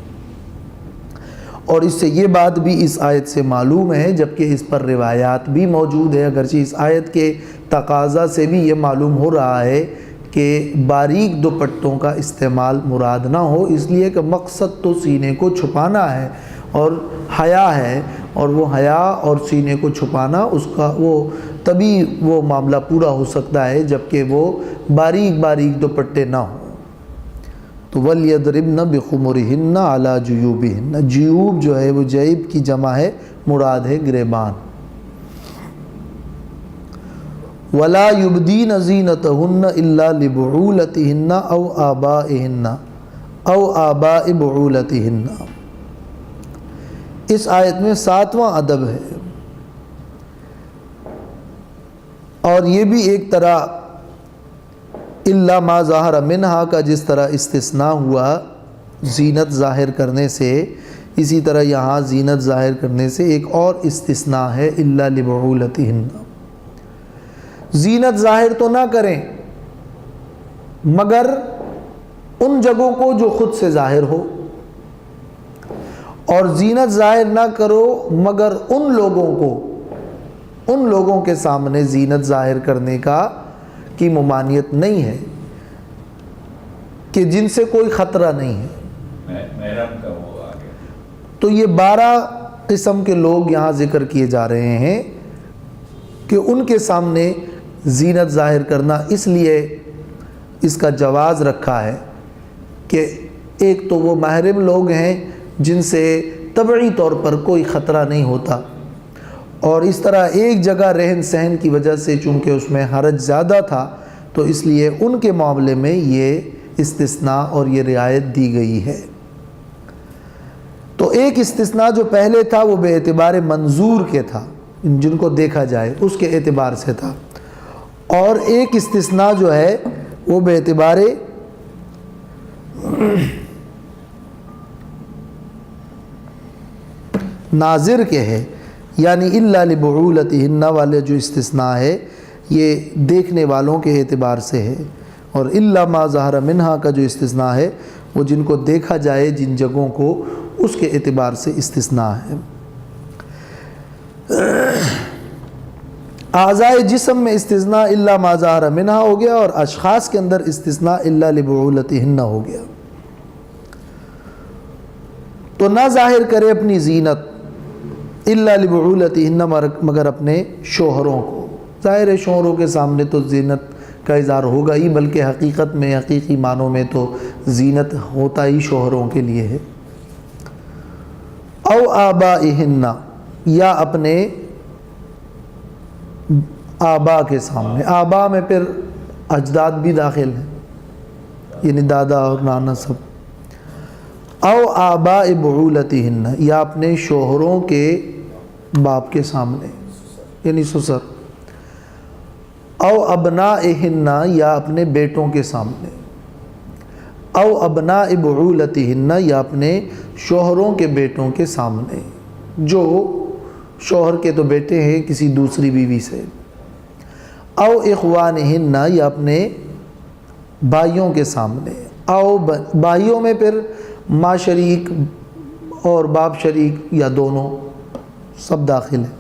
اور اس سے یہ بات بھی اس آیت سے معلوم ہے، جبکہ اس پر روایات بھی موجود ہے، اگرچہ اس آیت کے تقاضا سے بھی یہ معلوم ہو رہا ہے کہ باریک دوپٹوں کا استعمال مراد نہ ہو، اس لیے کہ مقصد تو سینے کو چھپانا ہے اور حیا ہے، اور وہ حیا اور سینے کو چھپانا اس کا وہ تبھی وہ معاملہ پورا ہو سکتا ہے جبکہ وہ باریک باریک دوپٹے نہ ہوں۔ تو وَلْيَضْرِبْنَ بِخُمُرِهِنَّ عَلَى جُيُوبِهِنَّ، جیوب جو ہے وہ جیب کی جمع ہے، مراد ہے گریبان۔ وَلَا يُبْدِينَ زِينَتَهُنَّ إِلَّا لِبُعُولَتِهِنَّ أَوْ آبَائِهِنَّ أَوْ آبَاءِ بُعُولَتِهِنَّ، اس آیت میں 7واں ادب ہے، اور یہ بھی ایک طرح الا ما ظہر منہا کا جس طرح استثناء ہوا زینت ظاہر کرنے سے، اسی طرح یہاں زینت ظاہر کرنے سے ایک اور استثناء ہے الا لبعولتہن، زینت ظاہر تو نہ کریں مگر ان جگہوں کو جو خود سے ظاہر ہو، اور زینت ظاہر نہ کرو مگر ان لوگوں کے سامنے زینت ظاہر کرنے کی ممانعت نہیں ہے کہ جن سے کوئی خطرہ نہیں ہے۔ محرم کا وہ آگے، تو یہ 12 قسم کے لوگ یہاں ذکر کیے جا رہے ہیں کہ ان کے سامنے زینت ظاہر کرنا اس لیے اس کا جواز رکھا ہے کہ ایک تو وہ محرم لوگ ہیں جن سے طبعی طور پر کوئی خطرہ نہیں ہوتا، اور اس طرح ایک جگہ رہن سہن کی وجہ سے چونکہ اس میں حرج زیادہ تھا تو اس لیے ان کے معاملے میں یہ استثناء اور یہ رعایت دی گئی ہے۔ تو ایک استثناء جو پہلے تھا وہ بے اعتبار منظور کے تھا، جن کو دیکھا جائے اس کے اعتبار سے تھا، اور ایک استثناء جو ہے وہ بے اعتبار ناظر کے ہے، یعنی الا لبعولتہن والے جو استثناء ہے یہ دیکھنے والوں کے اعتبار سے ہے، اور الا ما ظہر منہا کا جو استثناء ہے وہ جن کو دیکھا جائے جن جگہوں کو اس کے اعتبار سے استثناء ہے۔ اعضائے جسم میں استثناء الا ما ظہر منہا ہو گیا، اور اشخاص کے اندر استثناء الا لبعولتہن ہو گیا۔ تو نہ ظاہر کرے اپنی زینت الا لبعولتہن مگر اپنے شوہروں کو. ظاہر ہے شوہروں کے سامنے تو زینت کا اظہار ہوگا ہی، بلکہ حقیقت میں حقیقی معنوں میں تو زینت ہوتا ہی شوہروں کے لیے ہے. او آبائہن یا اپنے آبا کے سامنے. آبا میں پھر اجداد بھی داخل ہیں، یعنی دادا اور نانا سب. او آباء بعولتہن یا اپنے شوہروں کے باپ کے سامنے یعنی سسر. او ابنائہن یا اپنے بیٹوں کے سامنے. او ابناء بعولتہن یا اپنے شوہروں کے بیٹوں کے سامنے، جو شوہر کے تو بیٹے ہیں کسی دوسری بیوی سے. او اخوانہن یا اپنے بھائیوں کے سامنے. او بھائیوں میں پھر ماں شریک اور باپ شریک یا دونوں سب داخل ہیں.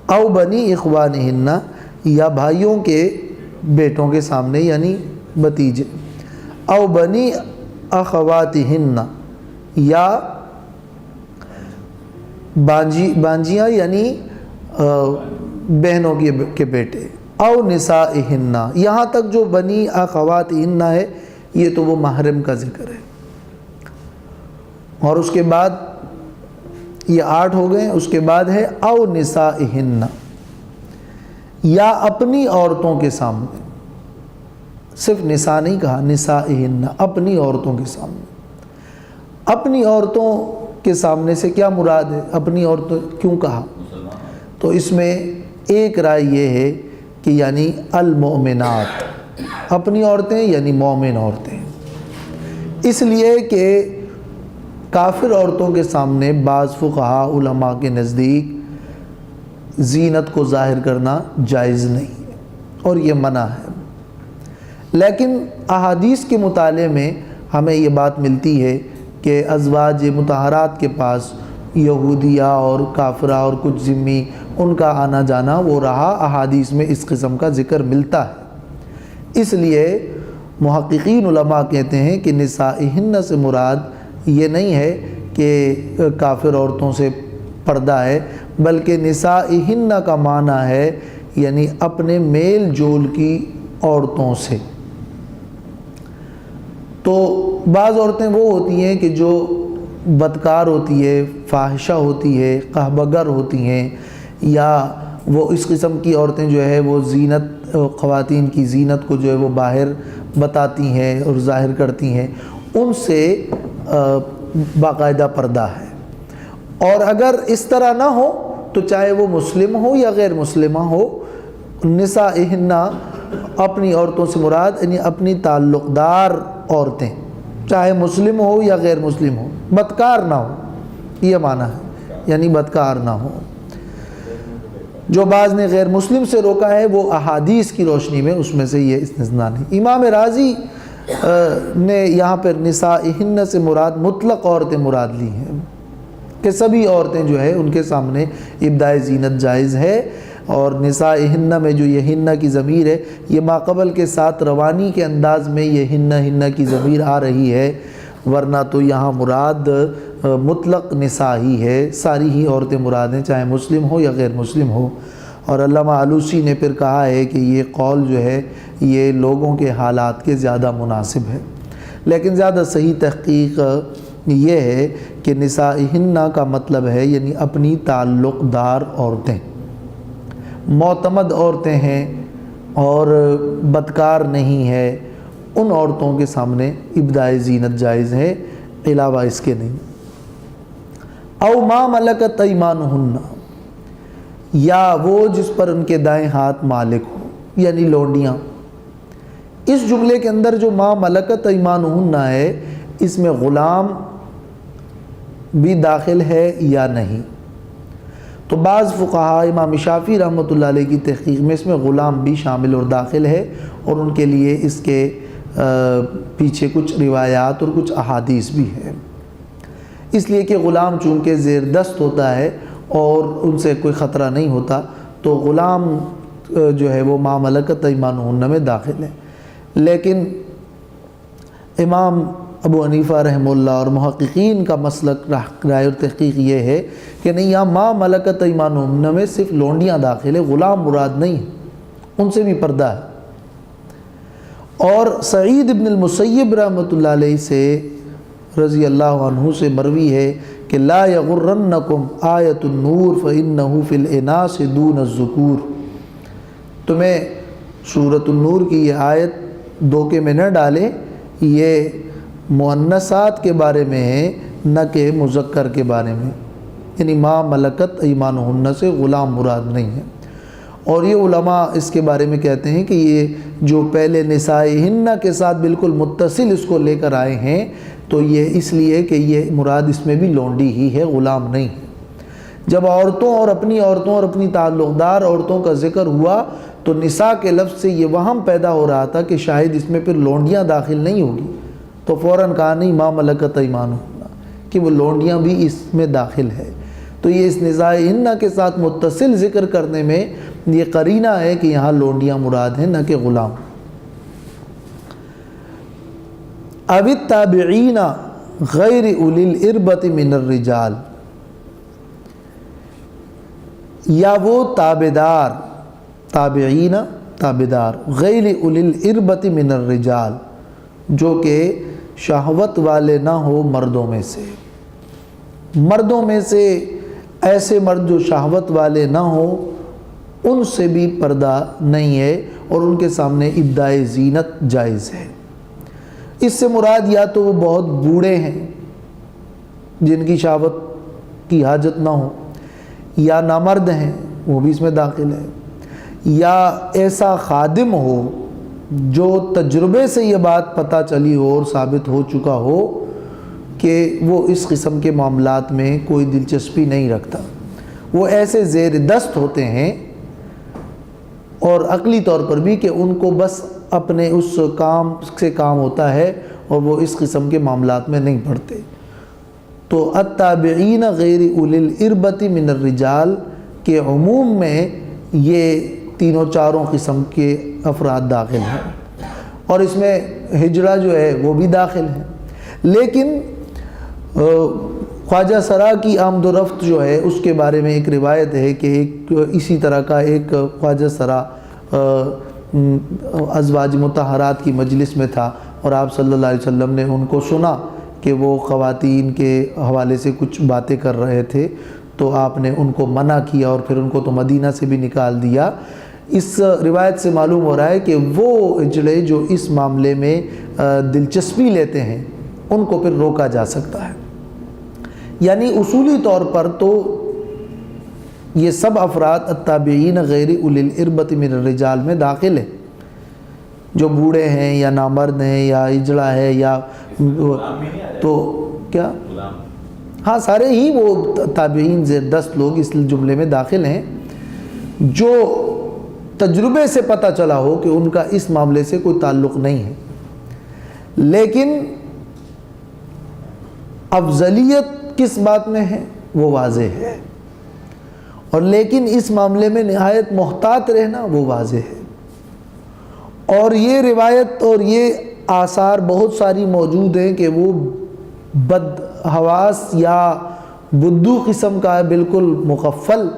او بنی اخوانہن یا بھائیوں کے بیٹوں کے سامنے یعنی بھتیجے. او بنی اخواتہن یا بانجیاں یعنی بہنوں کے بیٹے. او نسائہن یہاں تک جو بنی اخواتہن ہے یہ تو وہ محرم کا ذکر ہے. اور اس کے بعد یہ 8 ہو گئے. اس کے بعد ہے او نسائہن یا اپنی عورتوں کے سامنے. صرف نساء نہیں کہا، نسائہن اپنی عورتوں کے سامنے. اپنی عورتوں کے سامنے سے کیا مراد ہے؟ اپنی عورتوں کیوں کہا؟ تو اس میں ایک رائے یہ ہے کہ یعنی المؤمنات، اپنی عورتیں یعنی مومن عورتیں. اس لیے کہ کافر عورتوں کے سامنے بعض فقہاء علماء کے نزدیک زینت کو ظاہر کرنا جائز نہیں ہے اور یہ منع ہے. لیکن احادیث کے مطالعے میں ہمیں یہ بات ملتی ہے کہ ازواج مطہرات کے پاس یہودیہ اور کافرہ اور کچھ ذمی ان کا آنا جانا وہ رہا. احادیث میں اس قسم کا ذکر ملتا ہے. اس لیے محققین علماء کہتے ہیں کہ نسائہن سے مراد یہ نہیں ہے کہ کافر عورتوں سے پردہ ہے، بلکہ نسائہن کا معنی ہے یعنی اپنے میل جول کی عورتوں سے. تو بعض عورتیں وہ ہوتی ہیں کہ جو بدکار ہوتی ہے، فاحشہ ہوتی ہے، قہبگر ہوتی ہیں، یا وہ اس قسم کی عورتیں جو ہے وہ زینت، خواتین کی زینت کو جو ہے وہ باہر بتاتی ہیں اور ظاہر کرتی ہیں، ان سے باقاعدہ پردہ ہے. اور اگر اس طرح نہ ہو تو چاہے وہ مسلم ہو یا غیر مسلمہ ہو، نسائہن اپنی عورتوں سے مراد یعنی اپنی تعلق دار عورتیں، چاہے مسلم ہو یا غیر مسلم ہو، بدکار نہ ہو، یہ معنی ہے یعنی بدکار نہ ہو. جو بعض نے غیر مسلم سے روکا ہے وہ احادیث کی روشنی میں اس میں سے یہ استثناء نہیں. امام راضی نے یہاں پر نسائہن سے مراد مطلق عورتیں مراد لی ہیں کہ سبھی عورتیں جو ہے ان کے سامنے ابداء زینت جائز ہے. اور نسائہن میں جو یہ ہن کی ضمیر ہے یہ ماقبل کے ساتھ روانی کے انداز میں یہ ہن کی ضمیر آ رہی ہے، ورنہ تو یہاں مراد مطلق نساء ہی ہے، ساری ہی عورتیں مراد ہیں چاہے مسلم ہو یا غیر مسلم ہو. اور علامہ آلوسی نے پھر کہا ہے کہ یہ قول جو ہے یہ لوگوں کے حالات کے زیادہ مناسب ہے. لیکن زیادہ صحیح تحقیق یہ ہے کہ نسائہن کا مطلب ہے یعنی اپنی تعلق دار عورتیں، معتمد عورتیں ہیں اور بدکار نہیں ہے، ان عورتوں کے سامنے ابداء زینت جائز ہے، علاوہ اس کے نہیں. او ما ملکت ایمانہن یا وہ جس پر ان کے دائیں ہاتھ مالک ہو یعنی لونڈیاں. اس جملے کے اندر جو ما ملکت ایمانہن ہے اس میں غلام بھی داخل ہے یا نہیں؟ تو بعض فقہاء امام شافعی رحمۃ اللہ علیہ کی تحقیق میں اس میں غلام بھی شامل اور داخل ہے، اور ان کے لیے اس کے پیچھے کچھ روایات اور کچھ احادیث بھی ہیں. اس لیے کہ غلام چونکہ زیر دست ہوتا ہے اور ان سے کوئی خطرہ نہیں ہوتا تو غلام جو ہے وہ ما ملکت ایمانہن میں داخل ہے. لیکن امام ابو حنیفہ رحمہ اللہ اور محققین کا مسلک رائے اور تحقیق یہ ہے کہ نہیں، یہاں ما ملکت ایمانہم میں صرف لونڈیاں داخل ہے، غلام مراد نہیں ہے، ان سے بھی پردہ ہے۔ اور سعید ابن المسیب رحمۃ اللہ علیہ سے رضی اللہ عنہ سے مروی ہے کہ لا یغرنکم آیت النور فإنہ فی الاناث دون الذکور، تمہیں سورۃ النور کی یہ آیت دھوکے میں نہ ڈالے، یہ مؤنثات کے بارے میں ہے نہ کہ مذکر کے بارے میں، یعنی ما ملکت ایمانہن سے غلام مراد نہیں ہے۔ اور یہ علماء اس کے بارے میں کہتے ہیں کہ یہ جو پہلے نسائہن کے ساتھ بالکل متصل اس کو لے کر آئے ہیں تو یہ اس لیے کہ یہ مراد اس میں بھی لونڈی ہی ہے، غلام نہیں ہے۔ جب عورتوں اور اپنی تعلق دار عورتوں کا ذکر ہوا تو نساء کے لفظ سے یہ وہم پیدا ہو رہا تھا کہ شاید اس میں پھر لونڈیاں داخل نہیں ہوگی، تو فوراً کہا نہیں ما ملکت ایمانہن، کہ وہ لونڈیاں بھی اس میں داخل ہے۔ تو یہ اس نسائہن کے ساتھ متصل ذکر کرنے میں یہ قرینہ ہے کہ یہاں لونڈیاں مراد ہیں نہ کہ غلام۔ او التابعین غیر اولی الاربۃ من الرجال، یا وہ تابعدار غیر اولی الاربۃ من الرجال جو کہ شہوت والے نہ ہو مردوں میں سے ایسے مرد جو شہوت والے نہ ہوں ان سے بھی پردہ نہیں ہے، اور ان کے سامنے ابدائے زینت جائز ہے۔ اس سے مراد یا تو وہ بہت بوڑھے ہیں جن کی شہوت کی حاجت نہ ہو، یا نامرد ہیں وہ بھی اس میں داخل ہے، یا ایسا خادم ہو جو تجربے سے یہ بات پتہ چلی ہو اور ثابت ہو چکا ہو کہ وہ اس قسم کے معاملات میں کوئی دلچسپی نہیں رکھتا، وہ ایسے زیر دست ہوتے ہیں اور عقلی طور پر بھی کہ ان کو بس اپنے اس کام سے کام ہوتا ہے اور وہ اس قسم کے معاملات میں نہیں پڑتے۔ تو التابعین غیر اولی الاربۃ من الرجال کے عموم میں یہ تینوں چاروں قسم کے افراد داخل ہیں، اور اس میں ہجرہ جو ہے وہ بھی داخل ہے۔ لیکن خواجہ سرا کی آمد و رفت جو ہے اس کے بارے میں ایک روایت ہے کہ ایک اسی طرح کا ایک خواجہ سرا ازواج مطہرات کی مجلس میں تھا، اور آپ صلی اللہ علیہ وسلم نے ان کو سنا کہ وہ خواتین کے حوالے سے کچھ باتیں کر رہے تھے، تو آپ نے ان کو منع کیا اور پھر ان کو تو مدینہ سے بھی نکال دیا۔ اس روایت سے معلوم ہو رہا ہے کہ وہ اجڑے جو اس معاملے میں دلچسپی لیتے ہیں ان کو پھر روکا جا سکتا ہے۔ یعنی اصولی طور پر تو یہ سب افراد التابعین غیر اولی الاربۃ من الرجال میں داخل ہیں، جو بوڑھے ہیں یا نامرد ہیں یا اجڑا ہے یا تو کیا ہاں سارے ہی وہ تابعین زیر دست لوگ اس جملے میں داخل ہیں جو تجربے سے پتہ چلا ہو کہ ان کا اس معاملے سے کوئی تعلق نہیں ہے، لیکن افضلیت کس بات میں ہے وہ واضح ہے، اور لیکن اس معاملے میں نہایت محتاط رہنا وہ واضح ہے۔ اور یہ روایت اور یہ آثار بہت ساری موجود ہیں کہ وہ بدحواس یا بدو قسم کا بالکل مغفل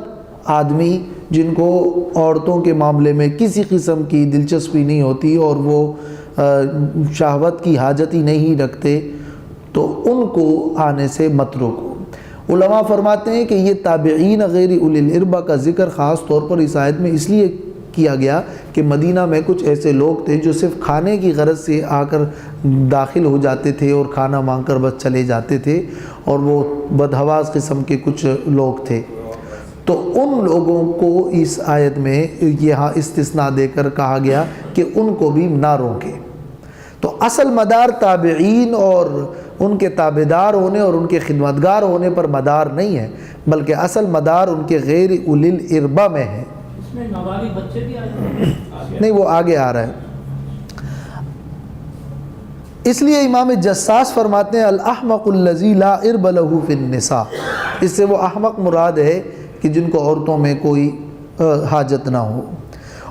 آدمی جن کو عورتوں کے معاملے میں کسی قسم کی دلچسپی نہیں ہوتی اور وہ شہوت کی حاجت ہی نہیں رکھتے، تو ان کو آنے سے مت روکو۔ علماء فرماتے ہیں کہ یہ تابعین غیر اولی الاربہ کا ذکر خاص طور پر اس آیت میں اس لیے کیا گیا کہ مدینہ میں کچھ ایسے لوگ تھے جو صرف کھانے کی غرض سے آ کر داخل ہو جاتے تھے اور کھانا مانگ کر بس چلے جاتے تھے، اور وہ بدحواس قسم کے کچھ لوگ تھے، تو ان لوگوں کو اس آیت میں یہاں استثناء دے کر کہا گیا کہ ان کو بھی نہ روکے۔ تو اصل مدار تابعین اور ان کے تابعدار ہونے اور ان کے خدمتگار ہونے پر مدار نہیں ہے، بلکہ اصل مدار ان کے غیر اولی الاربہ میں ہے۔ اس میں نابالغ بچے بھی آ جائیں گے؟ نہیں، وہ آگے آ رہا ہے۔ اس لیے امام جساس فرماتے ہیں الاحمق الذی لا ارب له فی النساء، اس سے وہ احمق مراد ہے کہ جن کو عورتوں میں کوئی حاجت نہ ہو۔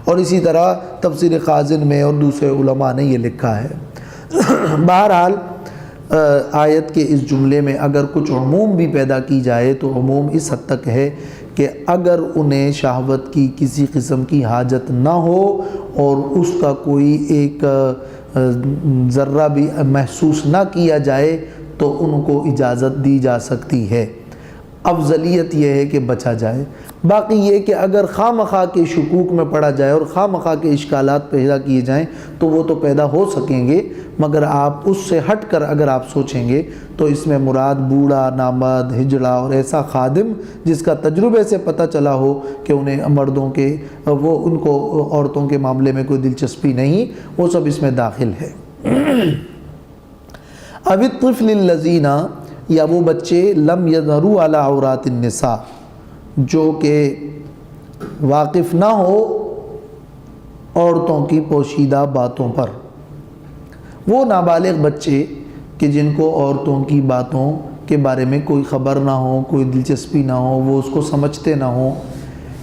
اور اسی طرح تفسیر خازن میں اور دوسرے علماء نے یہ لکھا ہے۔ بہرحال آیت کے اس جملے میں اگر کچھ عموم بھی پیدا کی جائے تو عموم اس حد تک ہے کہ اگر انہیں شہوت کی کسی قسم کی حاجت نہ ہو اور اس کا کوئی ایک ذرہ بھی محسوس نہ کیا جائے تو ان کو اجازت دی جا سکتی ہے۔ افضلیت یہ ہے کہ بچا جائے۔ باقی یہ کہ اگر خواہ مخواہ کے شکوک میں پڑا جائے اور خواہ مخواہ کے اشکالات پیدا کیے جائیں تو وہ تو پیدا ہو سکیں گے، مگر آپ اس سے ہٹ کر اگر آپ سوچیں گے تو اس میں مراد بوڑھا، نامرد، ہجڑا اور ایسا خادم جس کا تجربے سے پتہ چلا ہو کہ انہیں مردوں کے ان کو عورتوں کے معاملے میں کوئی دلچسپی نہیں، وہ سب اس میں داخل ہے۔ او الطفل الذین، یا وہ بچے لم یظہروا علی عورات النساء، جو کہ واقف نہ ہو عورتوں کی پوشیدہ باتوں پر۔ وہ نابالغ بچے کہ جن کو عورتوں کی باتوں کے بارے میں کوئی خبر نہ ہو، کوئی دلچسپی نہ ہو، وہ اس کو سمجھتے نہ ہوں،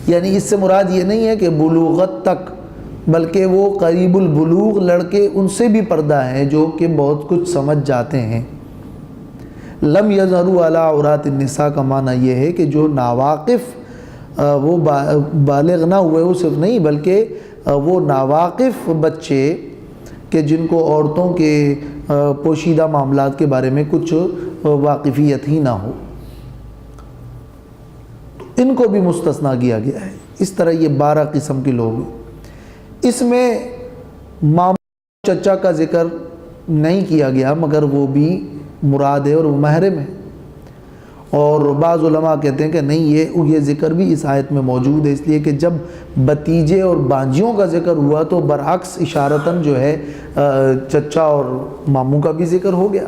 یعنی اس سے مراد یہ نہیں ہے کہ بلوغت تک، بلکہ وہ قریب البلوغ لڑکے ان سے بھی پردہ ہیں جو کہ بہت کچھ سمجھ جاتے ہیں۔ لم یظہروا علی عورات النساء کا معنی یہ ہے کہ جو ناواقف، وہ بالغ نہ ہوئے وہ صرف نہیں، بلکہ وہ ناواقف بچے کہ جن کو عورتوں کے پوشیدہ معاملات کے بارے میں کچھ واقفیت ہی نہ ہو، ان کو بھی مستثنیٰ کیا گیا ہے۔ اس طرح یہ 12 قسم کے لوگ ہیں۔ اس میں ماموں چچا کا ذکر نہیں کیا گیا، مگر وہ بھی مراد ہے اور وہ محرم ہے، اور بعض علماء کہتے ہیں کہ نہیں، یہ ذکر بھی اس آیت میں موجود ہے، اس لیے کہ جب بتیجے اور بانجیوں کا ذکر ہوا تو برعکس اشارتاً جو ہے چچا اور ماموں کا بھی ذکر ہو گیا،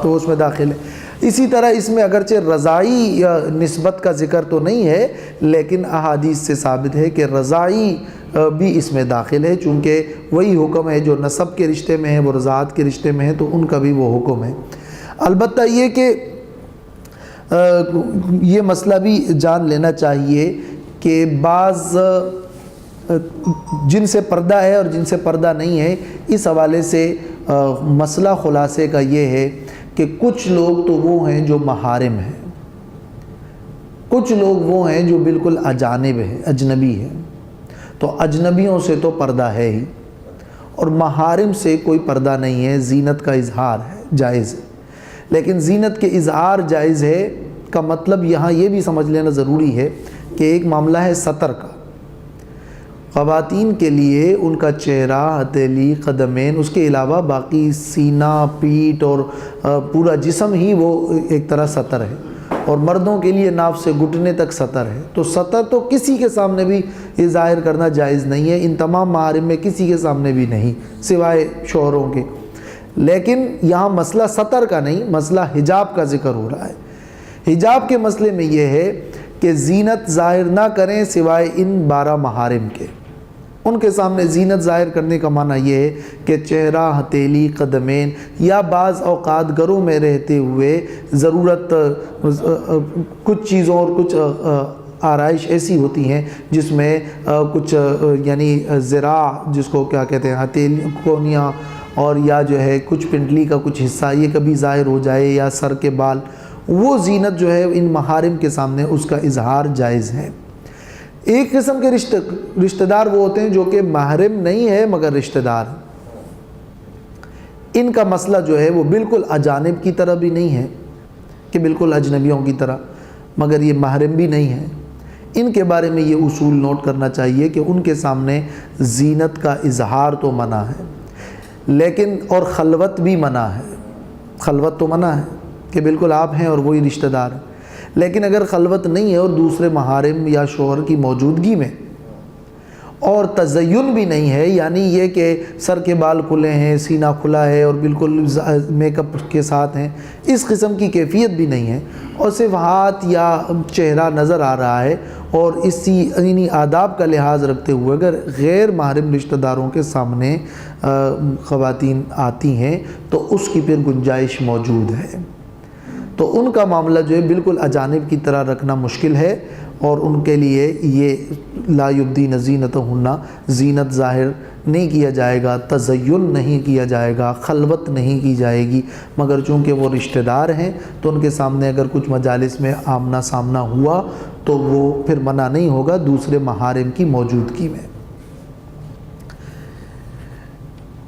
تو اس میں داخل ہے۔ اسی طرح اس میں اگرچہ رضاعی نسبت کا ذکر تو نہیں ہے، لیکن احادیث سے ثابت ہے کہ رضاعی بھی اس میں داخل ہے، چونکہ وہی حکم ہے جو نسب کے رشتے میں ہے، وہ رضاعت کے رشتے میں ہے، تو ان کا بھی وہ حکم ہے۔ البتہ یہ کہ یہ مسئلہ بھی جان لینا چاہیے کہ بعض جن سے پردہ ہے اور جن سے پردہ نہیں ہے، اس حوالے سے مسئلہ خلاصے کا یہ ہے کہ کچھ لوگ تو وہ ہیں جو محارم ہیں، کچھ لوگ وہ ہیں جو بالکل اجانب ہیں، اجنبی ہیں، تو اجنبیوں سے تو پردہ ہے ہی، اور محارم سے کوئی پردہ نہیں ہے، زینت کا اظہار ہے، جائز ہے۔ لیکن زینت کے اظہار جائز ہے کا مطلب یہاں یہ بھی سمجھ لینا ضروری ہے کہ ایک معاملہ ہے سطر کا، خواتین کے لیے ان کا چہرہ، ہتھیلی، قدمین، اس کے علاوہ باقی سینہ، پیٹھ اور پورا جسم ہی وہ ایک طرح سطر ہے، اور مردوں کے لیے ناف سے گھٹنے تک سطر ہے، تو سطر تو کسی کے سامنے بھی یہ ظاہر کرنا جائز نہیں ہے، ان تمام محارم میں کسی کے سامنے بھی نہیں سوائے شوہروں کے۔ لیکن یہاں مسئلہ سطر کا نہیں، مسئلہ حجاب کا ذکر ہو رہا ہے۔ حجاب کے مسئلے میں یہ ہے کہ زینت ظاہر نہ کریں سوائے ان 12 محارم کے، ان کے سامنے زینت ظاہر کرنے کا معنی یہ ہے کہ چہرہ، ہتھیلی، قدمین، یا بعض اوقات گھروں میں رہتے ہوئے ضرورت کچھ چیزوں اور کچھ آرائش ایسی ہوتی ہیں جس میں کچھ یعنی ذراع جس کو کیا کہتے ہیں، ہتھیلی، کونیاں، اور یا جو ہے کچھ پنڈلی کا کچھ حصہ یہ کبھی ظاہر ہو جائے، یا سر کے بال، وہ زینت جو ہے ان محارم کے سامنے اس کا اظہار جائز ہے۔ ایک قسم کے رشتہ دار وہ ہوتے ہیں جو کہ محرم نہیں ہے مگر رشتہ دار، ان کا مسئلہ جو ہے وہ بالکل اجانب کی طرح بھی نہیں ہے کہ بالکل اجنبیوں کی طرح، مگر یہ محرم بھی نہیں ہے۔ ان کے بارے میں یہ اصول نوٹ کرنا چاہیے کہ ان کے سامنے زینت کا اظہار تو منع ہے، لیکن اور خلوت بھی منع ہے۔ خلوت تو منع ہے کہ بالکل آپ ہیں اور وہی رشتہ دار ہیں، لیکن اگر خلوت نہیں ہے اور دوسرے محارم یا شوہر کی موجودگی میں، اور تزین بھی نہیں ہے، یعنی یہ کہ سر کے بال کھلے ہیں، سینہ کھلا ہے اور بالکل میک اپ کے ساتھ ہیں، اس قسم کی کیفیت بھی نہیں ہے، اور صرف ہاتھ یا چہرہ نظر آ رہا ہے، اور انہی آداب کا لحاظ رکھتے ہوئے اگر غیر محرم رشتہ داروں کے سامنے خواتین آتی ہیں تو اس کی پھر گنجائش موجود ہے، تو ان کا معاملہ جو ہے بالکل اجانب کی طرح رکھنا مشکل ہے، اور ان کے لیے یہ لا یبدین زینتہن، زینت ظاہر نہیں کیا جائے گا، تزین نہیں کیا جائے گا، خلوت نہیں کی جائے گی، مگر چونکہ وہ رشتہ دار ہیں تو ان کے سامنے اگر کچھ مجالس میں آمنا سامنا ہوا تو وہ پھر منع نہیں ہوگا دوسرے محارم کی موجودگی میں۔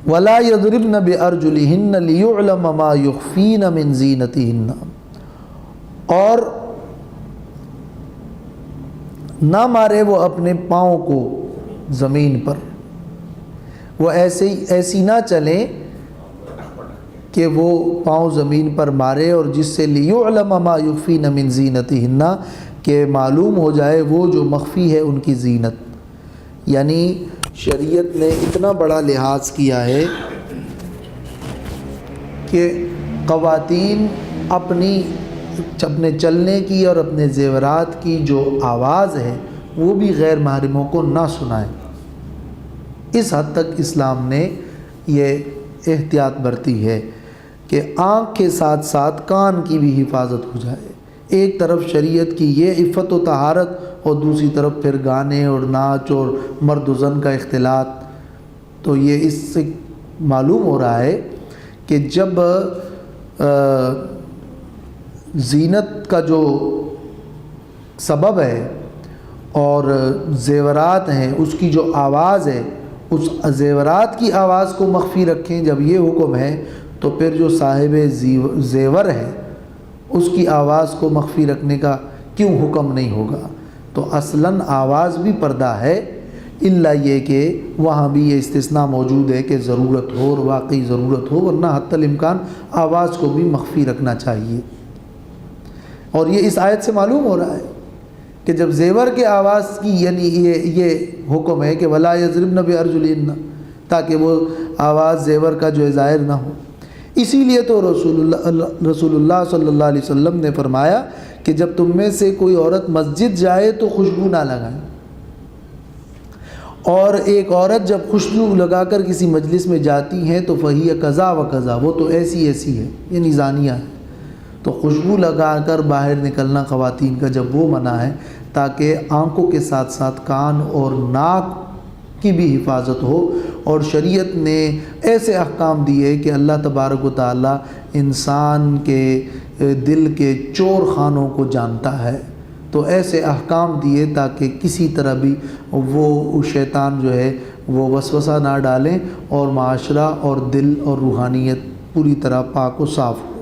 وَلَا يَضْرِبْنَ بِأَرْجُلِهِنَّ لِيُعْلَمَ مَا يُخْفِينَ مِنْ زِينَتِهِنَّ، اور نہ مارے وہ اپنے پاؤں کو زمین پر، وہ ایسی نہ چلیں کہ وہ پاؤں زمین پر مارے، اور جس سے لِيُعْلَمَ مَا يُخْفِينَ مِنْ زِينَتِهِنَّ کہ معلوم ہو جائے وہ جو مخفی ہے ان کی زینت۔ یعنی شریعت نے اتنا بڑا لحاظ کیا ہے کہ خواتین اپنے چلنے کی اور اپنے زیورات کی جو آواز ہے وہ بھی غیر محرموں کو نہ سنائیں۔ اس حد تک اسلام نے یہ احتیاط برتی ہے کہ آنکھ کے ساتھ ساتھ کان کی بھی حفاظت ہو جائے۔ ایک طرف شریعت کی یہ عفت و طہارت اور دوسری طرف پھر گانے اور ناچ اور مرد و زن کا اختلاط۔ تو یہ اس سے معلوم ہو رہا ہے کہ جب زینت کا جو سبب ہے اور زیورات ہیں اس کی جو آواز ہے، اس زیورات کی آواز کو مخفی رکھیں جب یہ حکم ہے، تو پھر جو صاحب زیور ہے اس کی آواز کو مخفی رکھنے کا کیوں حکم نہیں ہوگا؟ تو اصلاً آواز بھی پردہ ہے، الا یہ کہ وہاں بھی یہ استثناء موجود ہے کہ ضرورت ہو اور واقعی ضرورت ہو، ورنہ حتی الامکان آواز کو بھی مخفی رکھنا چاہیے۔ اور یہ اس آیت سے معلوم ہو رہا ہے کہ جب زیور کے آواز کی یعنی یہ حکم ہے کہ وَلَا يَضْرِبْنَ بِأَرْجُلِهِنَّ، تاکہ وہ آواز زیور کا جو ظاہر نہ ہو۔ اسی لیے تو رسول اللہ صلی اللہ علیہ وسلم نے فرمایا کہ جب تم میں سے کوئی عورت مسجد جائے تو خوشبو نہ لگائیں، اور ایک عورت جب خوشبو لگا کر کسی مجلس میں جاتی ہیں تو فَهِيَ كَذَا وَكَذَا، وہ تو ایسی ہے، یعنی زانیہ ہے۔ تو خوشبو لگا کر باہر نکلنا خواتین کا جب وہ منع ہے تاکہ آنکھوں کے ساتھ ساتھ کان اور ناک کی بھی حفاظت ہو، اور شریعت نے ایسے احکام دیے کہ اللہ تبارک و تعالی انسان کے دل کے چور خانوں کو جانتا ہے، تو ایسے احکام دیے تاکہ کسی طرح بھی وہ شیطان جو ہے وہ وسوسہ نہ ڈالیں اور معاشرہ اور دل اور روحانیت پوری طرح پاک و صاف ہو۔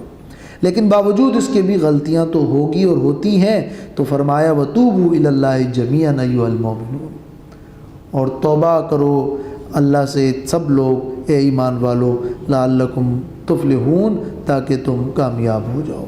لیکن باوجود اس کے بھی غلطیاں تو ہوگی اور ہوتی ہیں، تو فرمایا وَتُوبُوا إِلَى اللَّهِ جَمِيعًا أَيُّهَا الْمُؤْمِنُونَ، اور توبہ کرو اللہ سے سب لوگ اے ایمان والو، لعلکم تفلحون، تاکہ تم کامیاب ہو جاؤ۔